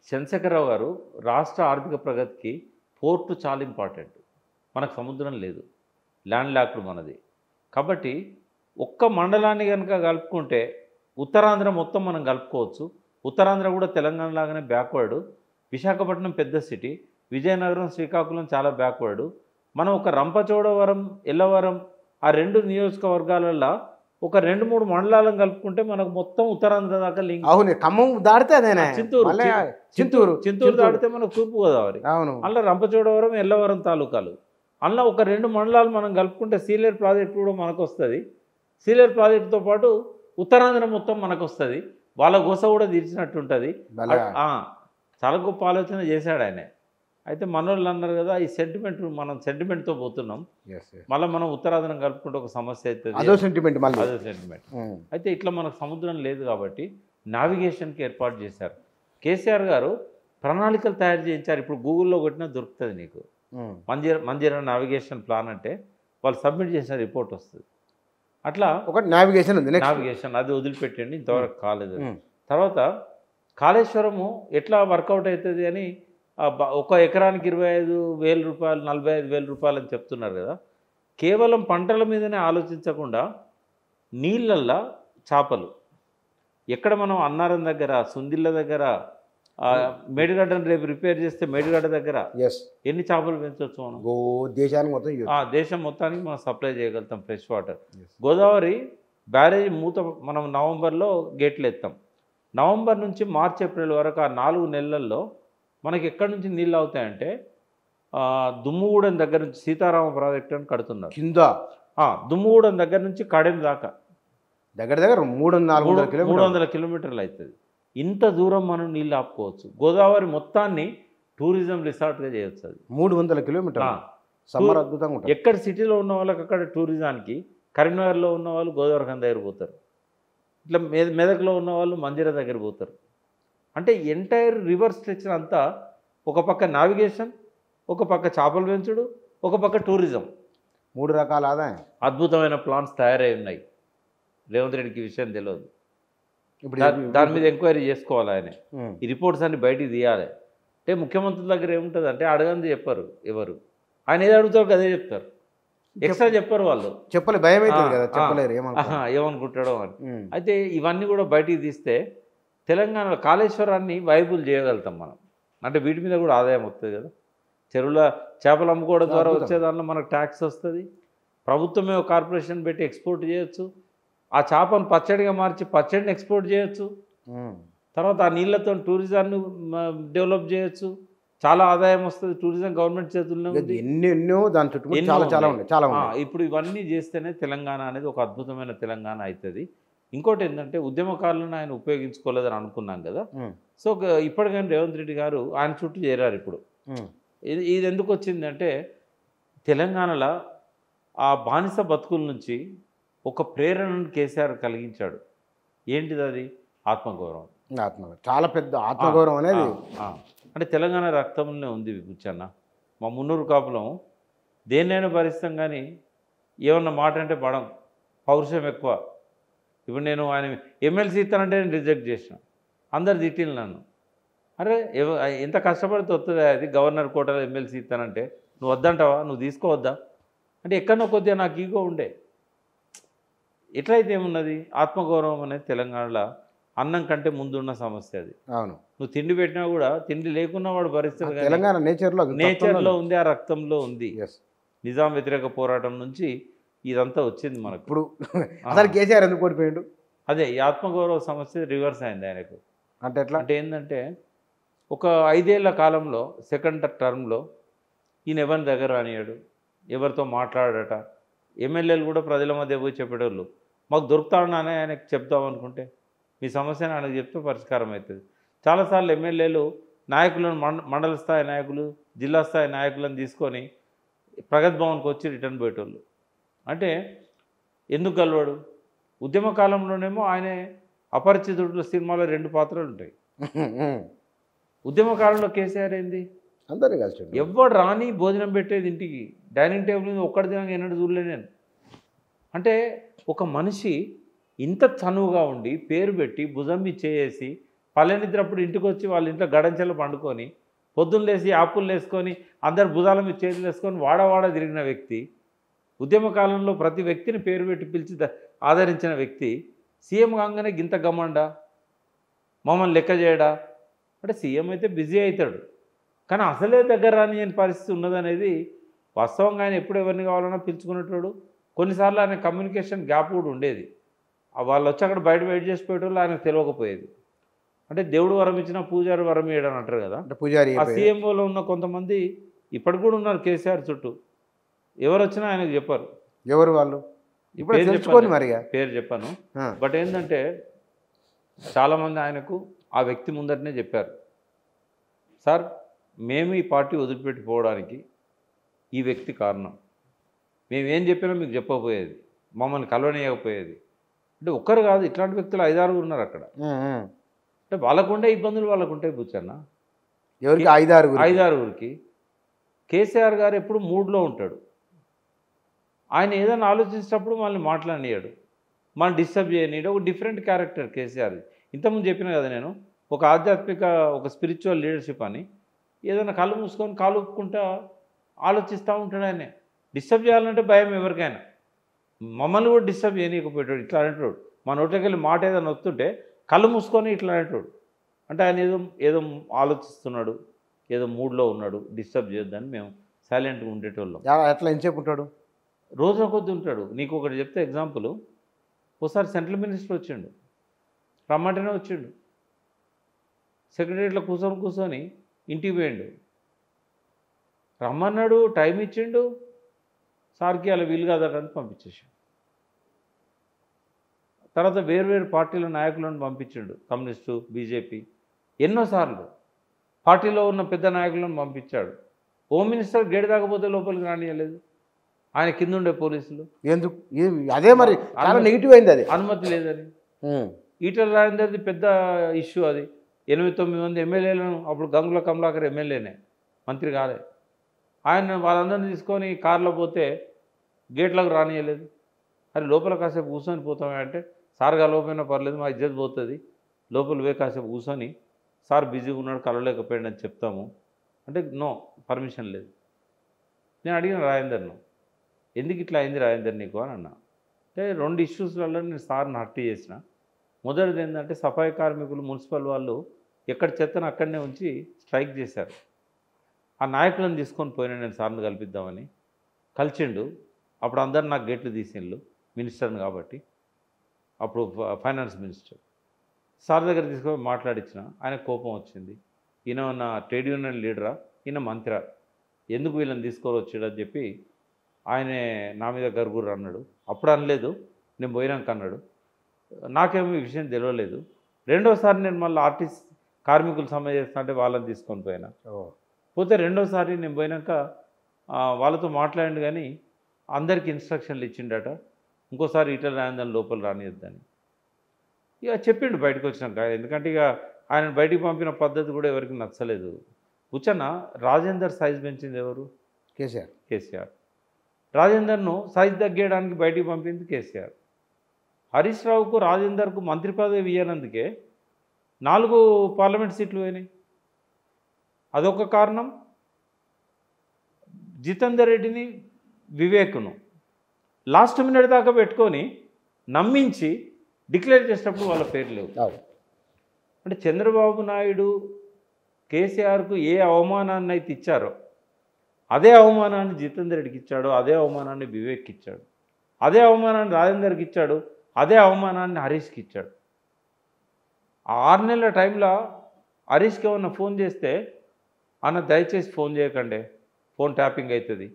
చంద్రశేఖరరావు గారు రాష్ట్ర ఆర్థిక ప్రగతికి పోర్టు చాలా ఇంపార్టెంట్, మనకు సముద్రం లేదు, ల్యాండ్ లాక్డ్ మనది, కాబట్టి ఒక్క మండలాన్ని కనుక కలుపుకుంటే ఉత్తరాంధ్ర మొత్తం మనం కలుపుకోవచ్చు. ఉత్తరాంధ్ర కూడా తెలంగాణ లాగానే బ్యాక్వర్డ్. విశాఖపట్నం పెద్ద సిటీ, విజయనగరం, శ్రీకాకుళం చాలా బ్యాక్వర్డ్. మనం ఒక రంపచోడవరం, ఎల్లవరం ఆ 2 నియోజకవర్గాలలో ఒక 2-3 మండలాలను కలుపుకుంటే మనకు మొత్తం ఉత్తరాంధ్ర దాకా లింక్. అవును, ఖమ్మం దాడితే అదేనా, చింతూరు దాటితే మనకు తూర్పు గోదావరి. అవును, అందులో రంపచోడవరం, ఎల్లవరం తాలూకాలు. అందులో ఒక 2 మండలాలు మనం కలుపుకుంటే సీలేరు ప్రాజెక్టు కూడా మనకు వస్తుంది. సీలేరు ప్రాజెక్టుతో పాటు ఉత్తరాంధ్ర మొత్తం మనకు వస్తుంది. వాళ్ళ గోస కూడా తీర్చినట్టు ఉంటుంది. చాలా గొప్ప ఆలోచన చేశాడు ఆయన. అయితే మనోళ్ళు అన్నారు కదా, ఈ సెంటిమెంట్, మనం సెంటిమెంట్తో పోతున్నాం, మళ్ళీ మనం ఉత్తరాంధ్రం కలుపుకుంటే ఒక సమస్య అవుతుంది, అదో సెంటిమెంట్. అయితే ఇట్లా మనకు సముద్రం లేదు కాబట్టి నావిగేషన్కి ఏర్పాటు చేశారు. కేసీఆర్ గారు ప్రణాళికలు తయారు చేయించారు. ఇప్పుడు గూగుల్లో కొట్టినా దొరుకుతుంది నీకు. మంజీరా నావిగేషన్ ప్లాన్ అంటే వాళ్ళు సబ్మిట్ చేసిన రిపోర్ట్ వస్తుంది. అట్లా ఒక నావిగేషన్ ఉంది, నావిగేషన్ అది వదిలిపెట్టండి, ఇంతవరకు కాలేదు. తర్వాత కాళేశ్వరము ఎట్లా వర్కౌట్ అవుతుంది అని ఒక ఎకరానికి 25,000 రూపాయలు, 45,000 రూపాయలు అని చెప్తున్నారు కదా. కేవలం పంటల మీదనే ఆలోచించకుండా నీళ్ళల్లో చేపలు, ఎక్కడ మనం అన్నారం దగ్గర, సుందిళ్ళ దగ్గర, మేడిగడ్డను రేపు రిపేర్ చేస్తే మేడిగడ్డ దగ్గర ఎన్ని చేపలు పెంచవచ్చు మనం. దేశానికి మొత్తం, దేశం మొత్తానికి మనం సప్లై చేయగలుగుతాం ఫ్రెష్ వాటర్. గోదావరి బ్యారేజ్ మూత మనం నవంబర్లో గేట్లు ఎత్తాం. నవంబర్ నుంచి మార్చ్, ఏప్రిల్ వరకు ఆ 4 నెలల్లో మనకి ఎక్కడి నుంచి నీళ్ళు అవుతాయంటే దుమ్ముగూడెం దగ్గర నుంచి సీతారామ ప్రాజెక్టు అని కడుతున్నారు కింద. దుమ్ముగూడెం దగ్గర నుంచి కడెం దాకా దగ్గర 300 కిలోమీటర్లు అవుతుంది. ఇంత దూరం మనం నీళ్ళు ఆపుకోవచ్చు. గోదావరి మొత్తాన్ని టూరిజం రిసార్ట్గా చేయొచ్చు. అది 300 కిలోమీటర్లు అద్భుతంగా ఉంటుంది. ఎక్కడ సిటీలో ఉన్న వాళ్ళకి అక్కడ టూరిజానికి, కరీంనగర్లో ఉన్న వాళ్ళు గోదావరి ఖండ దగ్గర పోతారు, ఇట్లా మెదక్లో ఉన్న వాళ్ళు మంజీరా దగ్గర పోతారు. అంటే ఎంటైర్ రివర్ స్ట్రెచర్ అంతా ఒక పక్క నావిగేషన్, ఒక పక్క చేపలు పెంచుడు, ఒక పక్క టూరిజం, 3 రకాల ఆదాయం. అద్భుతమైన ప్లాన్స్ తయారై ఉన్నాయి. రేవంత్ రెడ్డికి విషయం తెలియదు. ఇప్పుడు దాని మీద ఎంక్వైరీ చేసుకోవాలి ఆయన. ఈ రిపోర్ట్స్ అన్ని బయటికి తీయాలి. అంటే ముఖ్యమంత్రి దగ్గర ఏముంటుంది అంటే అడగంది చెప్పరు ఎవరు. ఆయన ఏది అడుగుతారో అదే చెప్తారు, ఎక్స్ట్రా చెప్పరు వాళ్ళు. చెప్పలే, భయం అవుతుంది కదా, చెప్పలేరు ఏమనుకుంటాడో అని. అయితే ఇవన్నీ కూడా బయటికి తీస్తే తెలంగాణలో కాళేశ్వరాన్ని వైబుల్ చేయగలుగుతాం మనం. అంటే వీటి మీద కూడా ఆదాయం వస్తుంది కదా. చెరువుల చేపలు అమ్ముకోవడం ద్వారా వచ్చే దానిలో మనకు ట్యాక్స్ వస్తుంది. ప్రభుత్వమే ఒక కార్పొరేషన్ పెట్టి ఎక్స్పోర్ట్ చేయొచ్చు. ఆ చేపను పచ్చడిగా మార్చి పచ్చడిని ఎక్స్పోర్ట్ చేయొచ్చు. తర్వాత ఆ నీళ్లతో టూరిజాన్ని డెవలప్ చేయొచ్చు. చాలా ఆదాయం వస్తుంది. టూరిజం గవర్నమెంట్ చేతుల్లో ఉంది. ఎన్నెన్నో దాని చుట్టూ చాలా. ఇప్పుడు ఇవన్నీ చేస్తేనే తెలంగాణ అనేది ఒక అద్భుతమైన తెలంగాణ అవుతుంది. ఇంకోటి ఏంటంటే ఉద్యమకారులను ఆయన ఉపయోగించుకోలేదని అనుకున్నాం కదా. సో ఇప్పటికైనా రేవంత్ రెడ్డి గారు ఆయన చుట్టూ చేరారు. ఇప్పుడు ఇది ఎందుకు వచ్చిందంటే తెలంగాణలో ఆ బానిస బతుకుల నుంచి ఒక ప్రేరణను కేసీఆర్ కలిగించాడు. ఏంటిది అది? ఆత్మగౌరవం. చాలా పెద్ద ఆత్మగౌరవం అనేది. అంటే తెలంగాణ రక్తంలోనే ఉంది బుచ్చన్న. మా మున్నూరు కాపులం దేన్నైనా భరిస్తాం, కానీ ఏమన్నా మాట అంటే పడం, పౌరుషం ఎక్కువ. ఇప్పుడు నేను ఆయన ఎమ్మెల్సీ ఇస్తానంటే నేను రిజెక్ట్ చేసిన, అందరు తిట్టిన నన్ను. అరే ఎంత కష్టపడితే వస్తుంది అది, గవర్నర్ కోటలో ఎమ్మెల్సీ ఇస్తానంటే నువ్వు వద్దంటావా, నువ్వు తీసుకోవద్దా అంటే ఎక్కడో కొద్దిగా నాకు ఈగో ఉండే. ఎట్లయితే ఏమున్నది, ఆత్మగౌరవం అనేది తెలంగాణలో అన్నం కంటే ముందున్న సమస్య అది. అవును, నువ్వు తిండి పెట్టినా కూడా తిండి లేకున్నా వాడు భరిస్తాడు. తెలంగాణ నేచర్లో ఉంది, ఆ రక్తంలో ఉంది. నిజాం వ్యతిరేక పోరాటం నుంచి ఇదంతా వచ్చింది మనకు. ఇప్పుడు అసలు కేసీఆర్ ఎందుకు ఓడిపోయాడు? అదే ఈ ఆత్మగౌరవ సమస్య రివర్స్ అయింది ఆయనకు. అంటే ఎట్లా అంటే ఏంటంటే ఒక 5 ఏళ్ల కాలంలో సెకండ్ టర్మ్లో ఈయన ఎవరిని దగ్గర రానియాడు, ఎవరితో మాట్లాడట. ఎమ్మెల్యేలు కూడా ప్రజల మధ్య పోయి చెప్పేటోళ్ళు, మాకు దొరుకుతాడని ఆయనకు చెప్తామనుకుంటే మీ సమస్యను ఆయనకు చెప్తే పరిష్కారం అవుతుంది. చాలాసార్లు ఎమ్మెల్యేలు నాయకులను, మండల స్థాయి నాయకులు, జిల్లా స్థాయి నాయకులను తీసుకొని ప్రగతి భవన్కి వచ్చి రిటర్న్ పోయేటోళ్ళు. అంటే ఎందుకు గెలవాడు? ఉద్యమ కాలంలోనేమో ఆయనే అపరిచితుడు సినిమాలో 2 పాత్రలు ఉంటాయి. ఉద్యమ కాలంలో కేసీఆర్ ఏంది, అందరినీ కలిసి ఎవడు రాని భోజనం పెట్టేది ఇంటికి, డైనింగ్ టేబుల్ మీద ఒక్కడి దినంగా ఎన్నడూ చూడలే నేను. అంటే ఒక మనిషి ఇంత చనువుగా ఉండి పేరు పెట్టి భుజం ఇచ్చేసి పల్లెనిద్రప్పుడు ఇంటికి వచ్చి వాళ్ళ ఇంట్లో గడంచెలు పండుకొని పొద్దున్న లేసి ఆపులు వేసుకొని అందరు భుజాల మీద చేతులు వేసుకొని వాడవాడ తిరిగిన వ్యక్తి ఉద్యమ కాలంలో ప్రతి వ్యక్తిని పేరు పెట్టి పిలిచి ఆదరించిన వ్యక్తి సీఎం కాగానే గింత గమ్మండా, మమ్మల్ని లెక్క చేయడా అంటే సీఎం అయితే బిజీ అవుతాడు, కానీ అసలే దగ్గర రాని పరిస్థితి ఉన్నదనేది వాస్తవంగా. ఆయన ఎప్పుడు ఎవరిని కావాలన్నా పిలుచుకునేటోడు. కొన్నిసార్లు ఆయన కమ్యూనికేషన్ గ్యాప్ కూడా ఉండేది. వాళ్ళు వచ్చి అక్కడ బయట వెయిట్ చేసి పోయేటోళ్ళు ఆయనకు తెలియకపోయేది. అంటే దేవుడు వరం ఇచ్చినా పూజారి వరం ఇయ్యడం అంటారు కదా, అంటే పూజారి ఆ సీఎంఓలో ఉన్న కొంతమంది ఇప్పటికి కూడా ఉన్నారు కేసీఆర్ చుట్టూ. ఎవరు వచ్చినా ఆయనకు చెప్పారు. ఎవరు వాళ్ళు ఇప్పుడు తెలుసుకోండి మరిగా పేరు చెప్పాను. బట్ ఏంటంటే చాలామంది ఆయనకు ఆ వ్యక్తి ముందటనే చెప్పారు, సార్ మేము ఈ పార్టీ వదిలిపెట్టిపోవడానికి ఈ వ్యక్తి కారణం, మేమేం చెప్పినా మీకు చెప్పకపోయేది, మమ్మల్ని కలవనీయకపోయేది. అంటే ఒక్కరు కాదు, ఇట్లాంటి వ్యక్తులు 5-6 ఉన్నారు అక్కడ. అంటే వాళ్ళకుండే ఇబ్బందులు వాళ్ళకుంటాయి బుచ్చన్న. ఎవరికి? 5-6కి. కేసీఆర్ గారు ఎప్పుడు మూడ్లో ఉంటాడు. ఆయన ఏదైనా ఆలోచించినప్పుడు మనల్ని మాట్లాడినాడు, మనం డిస్టర్బ్ చేయనీడు. ఒక డిఫరెంట్ క్యారెక్టర్ కేసీఆర్. ఇంతకుముందు చెప్పిన కదా నేను, ఒక ఆధ్యాత్మిక ఒక స్పిరిచువల్ లీడర్షిప్ అని. ఏదైనా కళ్ళు మూసుకొని కాలు ఒప్పుకుంటా ఆలోచిస్తూ ఉంటాడు. ఆయన డిస్టర్బ్ చేయాలంటే భయం ఎవరికైనా. మమ్మల్ని కూడా డిస్టర్బ్ చేయనీయకపోయేటాడు. ఇట్లా అనేటోడు. మా నోట్లోకి వెళ్ళి మాట ఏదైనా వస్తుంటే కళ్ళు మూసుకొని ఇట్లా అనేటోడు. అంటే ఆయన ఏదో ఆలోచిస్తున్నాడు, ఏదో మూడ్లో ఉన్నాడు, డిస్టర్బ్ చేయొద్దని మేము సైలెంట్గా ఉండేటోళ్ళం. ఎట్లా ఎంతసేపు ఉంటాడు? రోజుల కొద్ది ఉంటాడు. నీకు ఒకటి చెప్తే ఎగ్జాంపుల్, ఒకసారి సెంట్రల్ మినిస్టర్ వచ్చిండు, రమ్మంటేనే వచ్చిండు. సెక్రటరీలో కూర్చొని ఇంటికి పోయిండు. రమ్మన్నాడు, టైం ఇచ్చిండు, సార్కి అలా వీలు కాదని పంపించేసాడు. తర్వాత వేరు పార్టీల నాయకులను పంపించిండు, కమ్యూనిస్టు, బీజేపీ. ఎన్నోసార్లు పార్టీలో ఉన్న పెద్ద నాయకులను పంపించాడు. హోమ్ మినిస్టర్ గేట్ దాకపోతే లోపలికి రానియలేదు, ఆయన కింద ఉండే పోలీసులు. ఎందుకు? అదే మరి చాలా నెగిటివ్ అయింది, అది అనుమతి లేదని. ఈటల రాజేందర్ది పెద్ద ఇష్యూ అది. 8-9 మంది ఎమ్మెల్యేలను, అప్పుడు గంగుల కమలాకర్ ఎమ్మెల్యేనే, మంత్రి కాలే. ఆయన వాళ్ళందరినీ తీసుకొని కారులో పోతే గేట్లకు రానియలేదు. అది లోపల కాసేపు కూర్చొని పోతామే అంటే, సార్ కలవకపోయినా పర్లేదు, మా ఇజ్జత్ పోతుంది, లోపల పోయి కాసేపు కూర్చొని సార్ బిజీగా ఉన్నాడు కలవలేకపోయాడు అని చెప్తాము అంటే నో, పర్మిషన్ లేదు. నేను అడిగిన రాజేందర్ను, ఎందుకు ఇట్లా అయింది రాజేందర్ నీకు అని అన్నా. అంటే 2 ఇష్యూస్లలో నేను సార్ని హర్ట్ చేసిన. మొదటిది ఏంటంటే సఫాయి కార్మికులు, మున్సిపల్ వాళ్ళు ఎక్కడ చెత్తను అక్కడనే ఉంచి స్ట్రైక్ చేశారు. ఆ నాయకులను తీసుకొని పోయినా నేను సార్ని కల్పిద్దామని. కలిసిండు. అప్పుడు అందరు నాకు గేట్లు తీసిండ్రు, మినిస్టర్ని కాబట్టి, అప్పుడు ఫైనాన్స్ మినిస్టర్. సార్ దగ్గర తీసుకొని మాట్లాడించిన. ఆయన కోపం వచ్చింది. ఈయన నా ట్రేడ్ యూనియన్ లీడరా, ఈయన మంత్రా, ఎందుకు వీళ్ళని తీసుకొని వచ్చాడని చెప్పి ఆయనే నా మీద గరుగురు అన్నాడు. అప్పుడు అనలేదు, నేను పోయినాక అన్నాడు. నాకేమో ఈ విషయం తెలియలేదు. రెండోసారి నేను మళ్ళీ ఆర్టిస్ట్ కార్మికులు సమ్మె చేస్తా అంటే వాళ్ళని తీసుకొని పోయినా. పోతే రెండోసారి నేను పోయినాక వాళ్ళతో మాట్లాడండి, కానీ అందరికీ ఇన్స్ట్రక్షన్లు ఇచ్చిండట, ఇంకోసారి ఈటల రాజేందర్ లోపల రానియద్దని. ఇక చెప్పిండు బయటకు వచ్చినాక. ఎందుకంటే ఇక ఆయన బయటికి పంపిన పద్ధతి కూడా ఎవరికి నచ్చలేదు. కూర్చొన్న రాజేందర్ సైజ్ పెంచింది ఎవరు? కేసీఆర్. రాజేందర్ను సైజ్ తగ్గేయడానికి బయటికి పంపింది కేసీఆర్. హరీష్ రావుకు రాజేందర్కు మంత్రి పదవి ఇవ్వనందుకే 4 పార్లమెంట్ సీట్లు పోయినాయి. అదొక కారణం. జితేందర్ రెడ్డిని, వివేక్ను లాస్ట్ మినిట్ దాకా పెట్టుకొని నమ్మించి డిక్లేర్ చేసేటప్పుడు వాళ్ళ పేరు లేవు. అంటే చంద్రబాబు నాయుడు కేసీఆర్కు ఏ అవమానాన్ని అయితే ఇచ్చారో అదే అవమానాన్ని జితేందర్ రెడ్డికి ఇచ్చాడు, అదే అవమానాన్ని వివేక్కి ఇచ్చాడు, అదే అవమానాన్ని రాజేందర్కి ఇచ్చాడు, అదే అవమానాన్ని హరీష్కి ఇచ్చాడు. ఆ 6 నెలల టైంలో హరీష్కి ఏమన్నా ఫోన్ చేస్తే, అన్న దయచేసి ఫోన్ చేయకండి, ఫోన్ ట్యాపింగ్ అవుతుంది,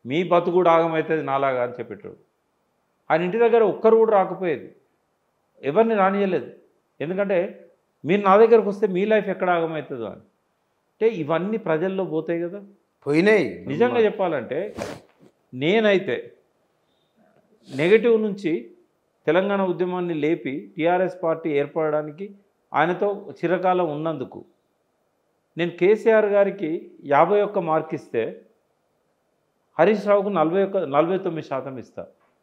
మీ బతుకు కూడా ఆగమవుతుంది నాలాగా అని చెప్పేటాడు. ఆయన ఇంటి దగ్గర ఒక్కరు కూడా రాకపోయేది, ఎవరిని రానియలేదు. ఎందుకంటే మీరు నా దగ్గరకు వస్తే మీ లైఫ్ ఎక్కడ ఆగమవుతుందో అని. అంటే ఇవన్నీ ప్రజల్లో పోతాయి కదా, పోయినాయి. నిజంగా చెప్పాలంటే నేనైతే నెగటివ్ నుంచి తెలంగాణ ఉద్యమాన్ని లేపి టీఆర్ఎస్ పార్టీ ఏర్పడడానికి ఆయనతో చిరకాలం ఉన్నందుకు నేను కేసీఆర్ గారికి 51 మార్క్ ఇస్తే హరీష్ రావుకు 49% ఇస్తా.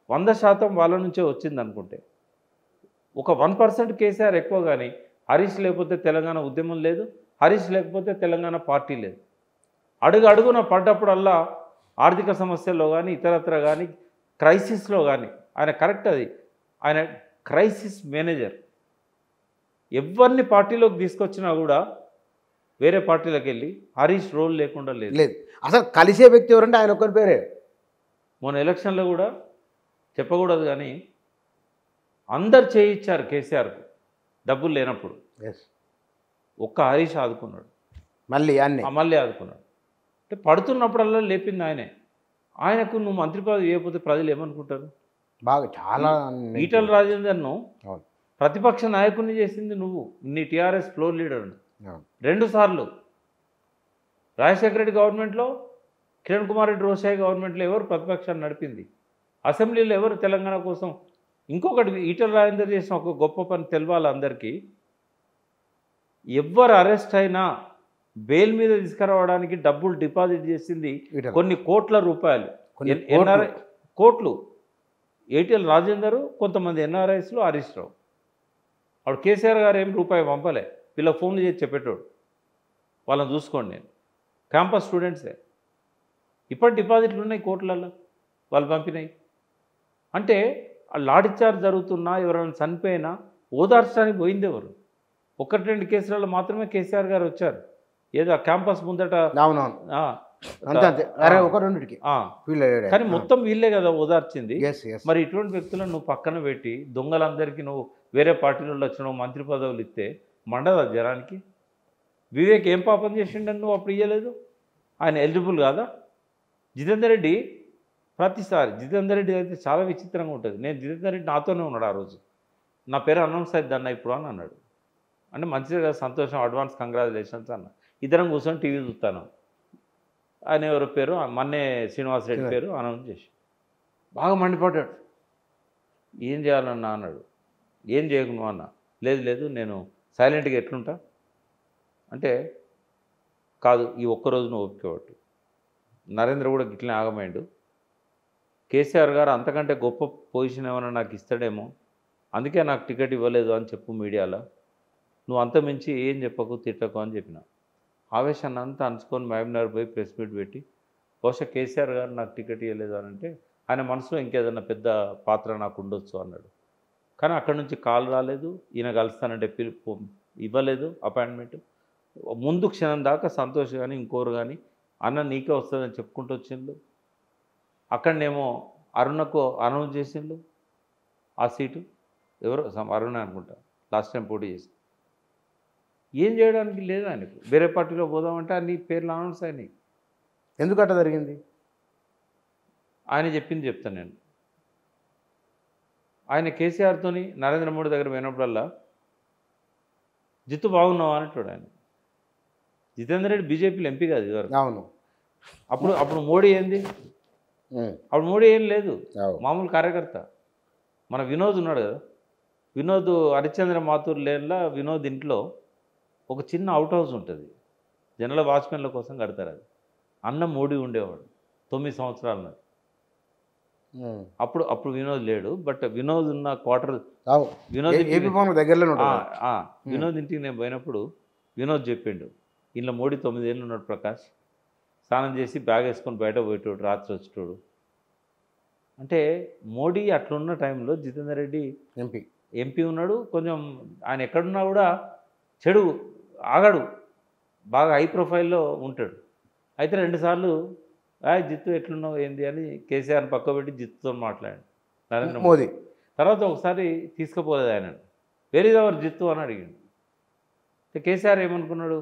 100% వాళ్ళ నుంచే వచ్చింది అనుకుంటే. ఒక 1% కేసీఆర్ ఎక్కువ, కానీ హరీష్ లేకపోతే తెలంగాణ ఉద్యమం లేదు, హరీష్ లేకపోతే తెలంగాణ పార్టీ లేదు. అడుగున పడ్డప్పుడల్లా ఆర్థిక సమస్యల్లో కానీ ఇతరత్ర కానీ క్రైసిస్లో కానీ ఆయన కరెక్ట్ అది, ఆయన క్రైసిస్ మేనేజర్. ఎవరిని పార్టీలోకి తీసుకొచ్చినా కూడా వేరే పార్టీలోకి వెళ్ళి హరీష్ రోల్ లేకుండా లేదు. లేదు, అసలు కలిసే వ్యక్తి ఎవరంటే ఆయన ఒక్కరి పేరే. మొన్న ఎలక్షన్లో కూడా చెప్పకూడదు కానీ అందరు చేయించారు కేసీఆర్కు డబ్బులు లేనప్పుడు. ఎస్, ఒక్క హరీష్ ఆదుకున్నాడు, మళ్ళీ అన్నీ మళ్ళీ ఆదుకున్నాడు. అంటే పడుతున్నప్పుడల్లా లేపింది ఆయనే. ఆయనకు నువ్వు మంత్రి పదవి ఇవ్వకపోతే ప్రజలు ఏమనుకుంటారు? బాగా చాలా ఈటల రాజేందర్ను అవును. ప్రతిపక్ష నాయకుడిని చేసింది నువ్వు, నీ టీఆర్ఎస్ ఫ్లోర్ లీడర్ని అవును. 2 సార్లు. రాజశేఖర రెడ్డి గవర్నమెంట్లో, కిరణ్ కుమార్ రెడ్డి రోషయ్య గవర్నమెంట్లో ఎవరు ప్రతిపక్షాన్ని నడిపింది? అసెంబ్లీలో ఎవరు తెలంగాణ కోసం? ఇంకొకటి, ఈటల రాజేందర్ చేసిన ఒక గొప్ప పని తెలవాలి అందరికీ. ఎవ్వరు అరెస్ట్ అయినా బెయిల్ మీద తీసుకురావడానికి డబ్బులు డిపాజిట్ చేసింది ఈటల. కొన్ని కోట్ల రూపాయలు. కొన్ని ఎన్ఆర్ఐ కోట్లు. ఈటల రాజేందరు, కొంతమంది ఎన్ఆర్ఐస్లో హరీష్ రావు. అప్పుడు కేసీఆర్ గారు ఏం రూపాయి పంపలే, వీళ్ళ ఫోన్లు చేసి చెప్పేటోడు, వాళ్ళని చూసుకోండి. నేను క్యాంపస్ స్టూడెంట్సే, ఇప్పటి డిపాజిట్లు ఉన్నాయి కోట్లలో, వాళ్ళు పంపినాయి. అంటే ఆ లాఠీచార్జ్ జరుగుతున్నా, ఎవరైనా చనిపోయినా ఓదార్చడానికి పోయింది ఎవరు? 1-2 కేసులలో మాత్రమే కేసీఆర్ గారు వచ్చారు. ఏదో ఆ క్యాంపస్ ముందట అవునవును ఆ, అంతే అంతే, అరే ఒక రెండుకి ఆ. కానీ మొత్తం వీళ్ళే కదా ఓదార్చింది. మరి ఇటువంటి వ్యక్తులను నువ్వు పక్కన పెట్టి దొంగలందరికీ నువ్వు వేరే పార్టీలలో వచ్చిన మంత్రి పదవులు ఇస్తే మండదా జనానికి? వివేక్ ఏం పాపం చేసిండని నువ్వు అప్పుడు ఇవ్వలేదు? ఆయన ఎలిజిబుల్ కాదా? జితేందర్ రెడ్డి ప్రతిసారి, జితేందర్ రెడ్డి అయితే చాలా విచిత్రంగా ఉంటుంది. నేను జితేందర్ రెడ్డి నాతోనే ఉన్నాడు ఆ రోజు. నా పేరు అనౌన్స్ అవుతుంది అన్న ఇప్పుడు అని అన్నాడు. అంటే మంచిదే కదా, సంతోషం, అడ్వాన్స్ కంగ్రాచులేషన్స్ అన్న. ఇద్దరం కూర్చొని టీవీ చూస్తాను. ఆయన ఎవరి పేరు, మన్నే శ్రీనివాసరెడ్డి పేరు అనౌన్స్ చేసి బాగా మండిపడ్డాడు. ఏం చేయాలన్నా అన్నాడు. ఏం చేయకు అన్న. లేదు లేదు, నేను సైలెంట్గా ఎట్లుంటా అంటే, కాదు ఈ ఒక్కరోజు నువ్వు ఒప్పుకోవట్టు. నరేంద్ర కూడా గిట్లనే ఆగమైండు. కేసీఆర్ గారు అంతకంటే గొప్ప పొజిషన్ ఏమైనా నాకు ఇస్తాడేమో, అందుకే నాకు టికెట్ ఇవ్వలేదు అని చెప్పు మీడియాలో. నువ్వు అంత మించి ఏం చెప్పకు, తిట్టకు అని చెప్పిన. ఆవేశాన్ని అంతా అంచుకొని మహబూబ్నగర్ పోయి ప్రెస్ మీట్ పెట్టి, బహుశా కేసీఆర్ గారు నాకు టికెట్ ఇవ్వలేదు అని అంటే ఆయన మనసులో ఇంకేదన్నా పెద్ద పాత్ర నాకు ఉండొచ్చు అన్నాడు. కానీ అక్కడి నుంచి కాల్ రాలేదు, ఈయన కలుస్తానంటే పిలుపు ఇవ్వలేదు అపాయింట్మెంట్. ముందు క్షణం దాకా సంతోష్ కానీ ఇంకోరు కానీ అన్న నీకే వస్తుందని చెప్పుకుంటూ వచ్చిండు. అక్కడనేమో అరుణకు అనౌన్స్ చేసిండు ఆ సీటు. ఎవరో అరుణ అనుకుంటా లాస్ట్ టైం పోటీ చేసి. ఏం చేయడానికి లేదు ఆయనకు. వేరే పార్టీలో పోదామంటే అన్ని పేర్లు అనౌన్స్ అయినాయి. ఎందుకట్ట జరిగింది? ఆయన చెప్పింది చెప్తాను నేను. ఆయన కేసీఆర్తోని నరేంద్ర మోడీ దగ్గర పోయినప్పుడల్లా జిత్తు బాగున్నావా అంటాడు ఆయన. జితేందర్ రెడ్డి బీజేపీలో ఎంపీ కాదు ఇదివరకు. అవును. అప్పుడు మోడీ ఏంది? అప్పుడు మోడీ ఏం లేదు, మామూలు కార్యకర్త. మన వినోద్ ఉన్నాడు కదా, వినోద్ హరిశ్చంద్ర మాథూర్ లేన్లో వినోద్ ఇంట్లో ఒక చిన్న అవుట్ హౌస్ ఉంటుంది, జనరల్ వాచ్మెన్ల కోసం కడతారు. అది అన్న మోడీ ఉండేవాడు 9 సంవత్సరాల నాడు. అప్పుడు వినోద్ లేడు, బట్ వినోద్ ఉన్న క్వార్టర్ వినోద్ దగ్గరలో వినోద్ ఇంటికి నేను పోయినప్పుడు వినోద్ చెప్పిండు, ఇంట్లో మోడీ 9 ఏళ్ళు ఉన్నాడు ప్రకాష్, స్నానం చేసి బ్యాగ్ వేసుకొని బయట పోయేటోడు, రాత్రి వచ్చేటోడు. అంటే మోడీ అట్లున్న టైంలో జితేందర్ రెడ్డి ఎంపీ ఉన్నాడు. కొంచెం ఆయన ఎక్కడున్నా కూడా చెడు ఆగడు, బాగా హై ప్రొఫైల్లో ఉంటాడు. అయితే 2 సార్లు జిత్తు ఎట్లున్నావు ఏంది అని కేసీఆర్ని పక్కబెట్టి జిత్తుతో మాట్లాడాడు నరేంద్ర మోదీ. తర్వాత ఒకసారి తీసుకుపోలేదు ఆయన, వేర్ ఈజ్ అవర్ జిత్తు అని అడిగాడు. కేసీఆర్ ఏమనుకున్నాడు,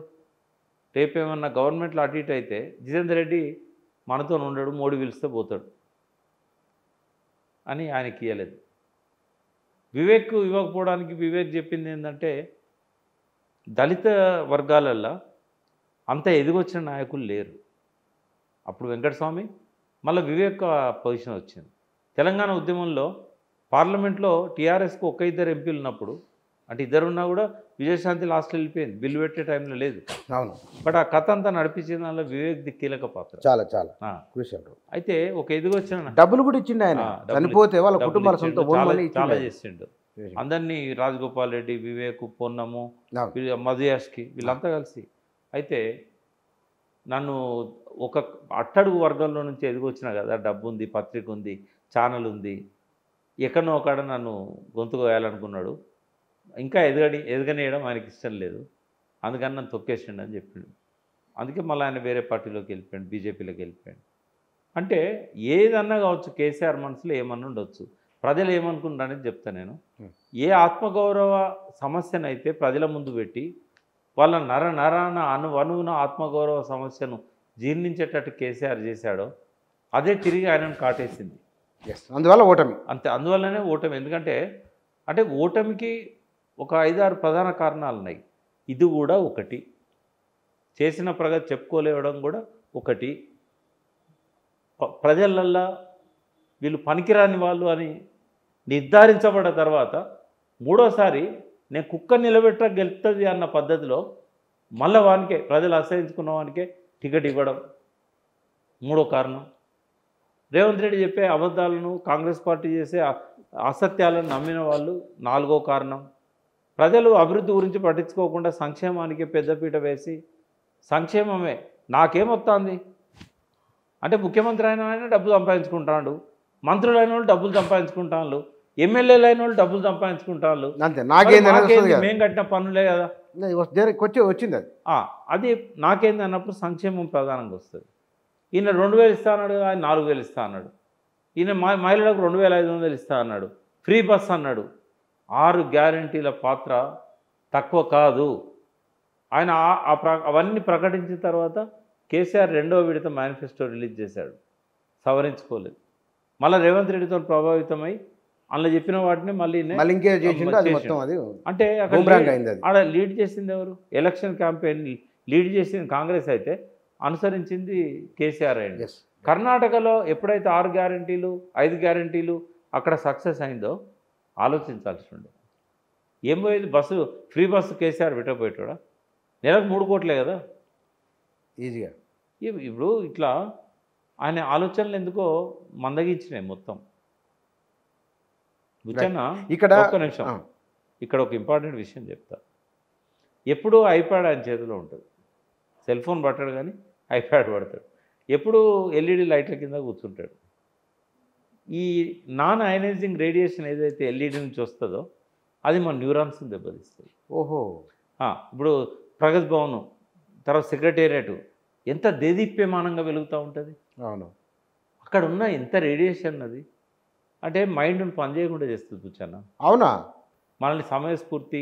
రేపు ఏమన్నా గవర్నమెంట్లో అటు ఇటు అయితే జితేందర్ రెడ్డి మనతో ఉండడు, మోడీ పిలిస్తే పోతాడు అని ఆయనకి ఇవ్వలేదు. వివేక్ ఇవ్వకపోవడానికి వివేక్ చెప్పింది ఏంటంటే, దళిత వర్గాలల్లో అంత ఎదిగొచ్చిన నాయకులు లేరు. అప్పుడు వెంకటస్వామి, మళ్ళీ వివేక్ పొజిషన్ వచ్చింది. తెలంగాణ ఉద్యమంలో పార్లమెంట్లో టీఆర్ఎస్కు 1-2 ఎంపీలు ఉన్నప్పుడు, అంటే ఇద్దరున్నా కూడా విజయశాంతి లాస్ట్లో వెళ్ళిపోయింది, బిల్లు పెట్టే టైంలో లేదు. అవును. బట్ ఆ కథ అంతా నడిపించిన దానిలో వివేక్ది కీలక పాత్ర. చాలా చాలా క్రూషియల్. అయితే ఒక ఎదిగొచ్చిన డబ్బులు కూడా ఇచ్చిండు ఆయన, చనిపోతే వాళ్ళ కుటుంబాల సొంత చాలా చేసిండు. అందరినీ రాజగోపాల్ రెడ్డి, వివేక్, పొన్నము, మధుయాష్కి వీళ్ళంతా కలిసి. అయితే నన్ను ఒక అట్టడుగు వర్గంలో నుంచి ఎదిగొచ్చినా కదా, డబ్బు ఉంది, పత్రిక ఉంది, ఛానల్ ఉంది, ఎక్కడనో ఒకడ నన్ను గొంతు కోయాలనుకున్నాడు, ఇంకా ఎదగనేయడం ఆయనకి ఇష్టం లేదు, అందుకని నన్ను తొక్కేసిండు అని చెప్పిండు. అందుకే మళ్ళీ ఆయన వేరే పార్టీలోకి వెళ్ళిపోయాడు, బీజేపీలోకి వెళ్ళిపోయాడు. అంటే ఏదన్నా కావచ్చు, కేసీఆర్ మనసులో ఏమన్నా ఉండొచ్చు, ప్రజలు ఏమనుకుంటారు అనేది చెప్తాను నేను. ఏ ఆత్మగౌరవ సమస్యనైతే ప్రజల ముందు పెట్టి వాళ్ళ నరాన అణువున ఆత్మగౌరవ సమస్యను జీర్ణించేటట్టు కేసీఆర్ చేశాడో అదే తిరిగి ఆయనను కాటేసింది. అందువల్ల ఓటమి. అంతే, అందువల్లనే ఓటమి. ఎందుకంటే అంటే ఓటమికి ఒక 5-6 ప్రధాన కారణాలు ఉన్నాయి. ఇది కూడా ఒకటి, చేసిన ప్రగతి చెప్పుకోలేవడం కూడా ఒకటి, ప్రజలల్లా వీళ్ళు పనికిరాని వాళ్ళు అని నిర్ధారించబడ్డ తర్వాత మూడోసారి నేను కుక్క నిలబెట్ట గెలుస్తుంది అన్న పద్ధతిలో మళ్ళీ వానికే, ప్రజలు అసహించుకున్న వానికే టికెట్ ఇవ్వడం మూడో కారణం. రేవంత్ రెడ్డి చెప్పే అబద్ధాలను, కాంగ్రెస్ పార్టీ చేసే అసత్యాలను నమ్మిన వాళ్ళు నాలుగో కారణం. ప్రజలు అభివృద్ధి గురించి పట్టించుకోకుండా సంక్షేమానికి పెద్దపీట వేసి సంక్షేమమే నాకేమొస్తుంది అంటే, ముఖ్యమంత్రి అయిన ఆయన డబ్బులు సంపాదించుకుంటాడు, మంత్రులు అయిన వాళ్ళు డబ్బులు సంపాదించుకుంటాను, ఎమ్మెల్యేలు అయిన వాళ్ళు డబ్బులు సంపాదించుకుంటాను, అంతే. మేము కట్టిన పనులే కదా వచ్చింది అది. అది నాకేంది అన్నప్పుడు సంక్షేమం ప్రధానంగా వస్తుంది. ఈయన 2000 ఇస్తా అన్నాడు, ఆయన 4000 ఇస్తా అన్నాడు. ఈయన మహిళలకు 2500 ఇస్తా అన్నాడు, ఫ్రీ బస్ అన్నాడు. 6 గ్యారంటీల పాత్ర తక్కువ కాదు. ఆయన అవన్నీ ప్రకటించిన తర్వాత కేసీఆర్ 2వ విడత మేనిఫెస్టో రిలీజ్ చేశాడు, సవరించుకోలేదు. మళ్ళీ రేవంత్ రెడ్డితో ప్రభావితమై అందులో చెప్పిన వాటిని మళ్ళీ ఇంకే చేసిండు. అది మొత్తం అది అంటే ఆడ లీడ్ చేసింది ఎవరు? ఎలక్షన్ క్యాంపెయిన్ లీడ్ చేసింది కాంగ్రెస్ అయితే అనుసరించింది కేసీఆర్ అయింది. కర్ణాటకలో ఎప్పుడైతే 6 గ్యారంటీలు 5 గ్యారంటీలు అక్కడ సక్సెస్ అయిందో ఆలోచించాల్సి ఉండే. ఏం పోయేది, బస్సు ఫ్రీ బస్సు కేసీఆర్ పెట్టకపోయేటోడా? నెలకు 3 కోట్లే కదా ఈజీగా. ఇప్పుడు ఇట్లా ఆయన ఆలోచనలు ఎందుకో మందగించినాయి మొత్తం. బుచ్చన్న ఇక్కడ ఒక్క నిమిషం, ఇక్కడ ఒక ఇంపార్టెంట్ విషయం చెప్తా. ఎప్పుడూ ఐప్యాడ్ ఆయన చేతిలో ఉంటుంది, సెల్ ఫోన్ పట్టాడు కానీ ఐప్యాడ్ పడతాడు, ఎప్పుడూ ఎల్ఈడి లైట్ల కింద కూర్చుంటాడు. ఈ నాన్ అయనైజింగ్ రేడియేషన్ ఏదైతే ఎల్ఈడి నుంచి వస్తుందో అది మన న్యూరాన్స్ని దెబ్బతీస్తుంది. ఓహో. ఇప్పుడు ప్రగతి భవన్ తర్వాత సెక్రటేరియట్ ఎంత దేదీప్యమానంగా వెలుగుతూ ఉంటుంది. అవును. అక్కడ ఉన్న ఎంత రేడియేషన్ అది అంటే మైండ్ను పనిచేయకుండా చేస్తుంది బుచ్చన్న. అవునా? మనల్ని సమయస్ఫూర్తి,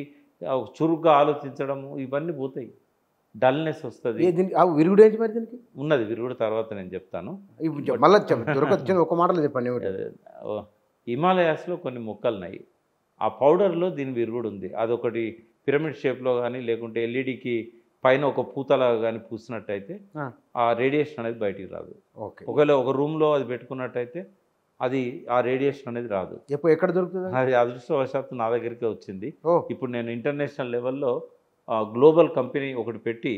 చురుగ్గా ఆలోచించడము ఇవన్నీ పోతాయి, డల్నెస్ వస్తుంది. విరుగుడు ఏంటి మరి దీనికి? ఉన్నది విరుగుడు తర్వాత నేను చెప్తాను. మళ్ళీ దొరకొచ్చిన ఒక మాటలో చెప్పండి. హిమాలయాస్లో కొన్ని మొక్కలు ఉన్నాయి, ఆ పౌడర్లో దీని విరుగుడు ఉంది. అదొకటి పిరమిడ్ షేప్లో కానీ లేకుంటే ఎల్ఈడికి పైన ఒక పూతలాగా కానీ పూసినట్టయితే ఆ రేడియేషన్ అనేది బయటికి రాదు. ఒకవేళ ఒక రూమ్లో అది పెట్టుకున్నట్టయితే అది ఆ రేడియేషన్ అనేది రాదు. ఎక్కడ దొరుకుతుంది? అది అదృష్టవశాత్తు నా దగ్గరికే వచ్చింది. ఇప్పుడు నేను ఇంటర్నేషనల్ లెవెల్లో గ్లోబల్ కంపెనీ ఒకటి పెట్టి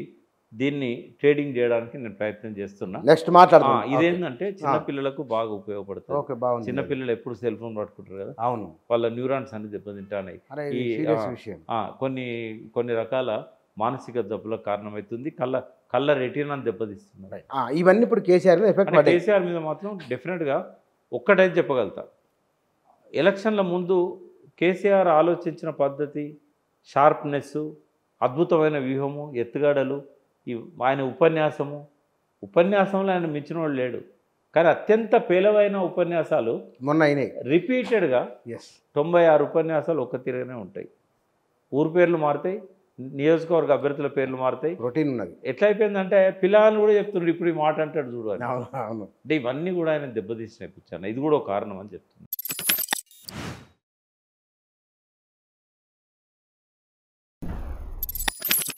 దీన్ని ట్రేడింగ్ చేయడానికి నేను ప్రయత్నం చేస్తున్నా. నెక్స్ట్ మాట్లాడదాం. ఇదేంటంటే చిన్నపిల్లలకు బాగా ఉపయోగపడుతుంది. చిన్నపిల్లలు ఎప్పుడు సెల్ ఫోన్ పట్టుకుంటారు కదా, అవును, వాళ్ళ న్యూరాన్స్ అన్ని దెబ్బతింటాయి. కొన్ని రకాల మానసిక జబ్బులకు కారణమవుతుంది, కళ్ళ రెటీనాను దెబ్బతీస్తుంది. ఇవన్నీ ఇప్పుడు కేసీఆర్ మీద మాత్రం డెఫినెట్గా ఒక్కటైతే చెప్పగలుగుతా, ఎలక్షన్ల ముందు కేసీఆర్ ఆలోచించిన పద్ధతి, షార్ప్నెస్, అద్భుతమైన వ్యూహము, ఎత్తుగడలు, ఆయన ఉపన్యాసంలో ఆయన మించిన వాడు లేడు. కానీ అత్యంత పేలవైన ఉపన్యాసాలు మొన్న అయినాయి రిపీటెడ్గా. 96 ఉపన్యాసాలు ఒక్క తీరుగానే ఉంటాయి. ఊరు పేర్లు మారుతాయి, నియోజకవర్గ అభ్యర్థుల పేర్లు మారుతాయి, రొటీన్ ఉన్నది. ఎట్లా అయిపోయిందంటే పిల్లలు కూడా చెప్తున్నారు ఇప్పుడు ఈ మాట అంటాడు చూడు. అంటే ఇవన్నీ కూడా ఆయన దెబ్బతీసినాయి పుచ్చాను. ఇది కూడా ఒక కారణం అని చెప్తున్నాను.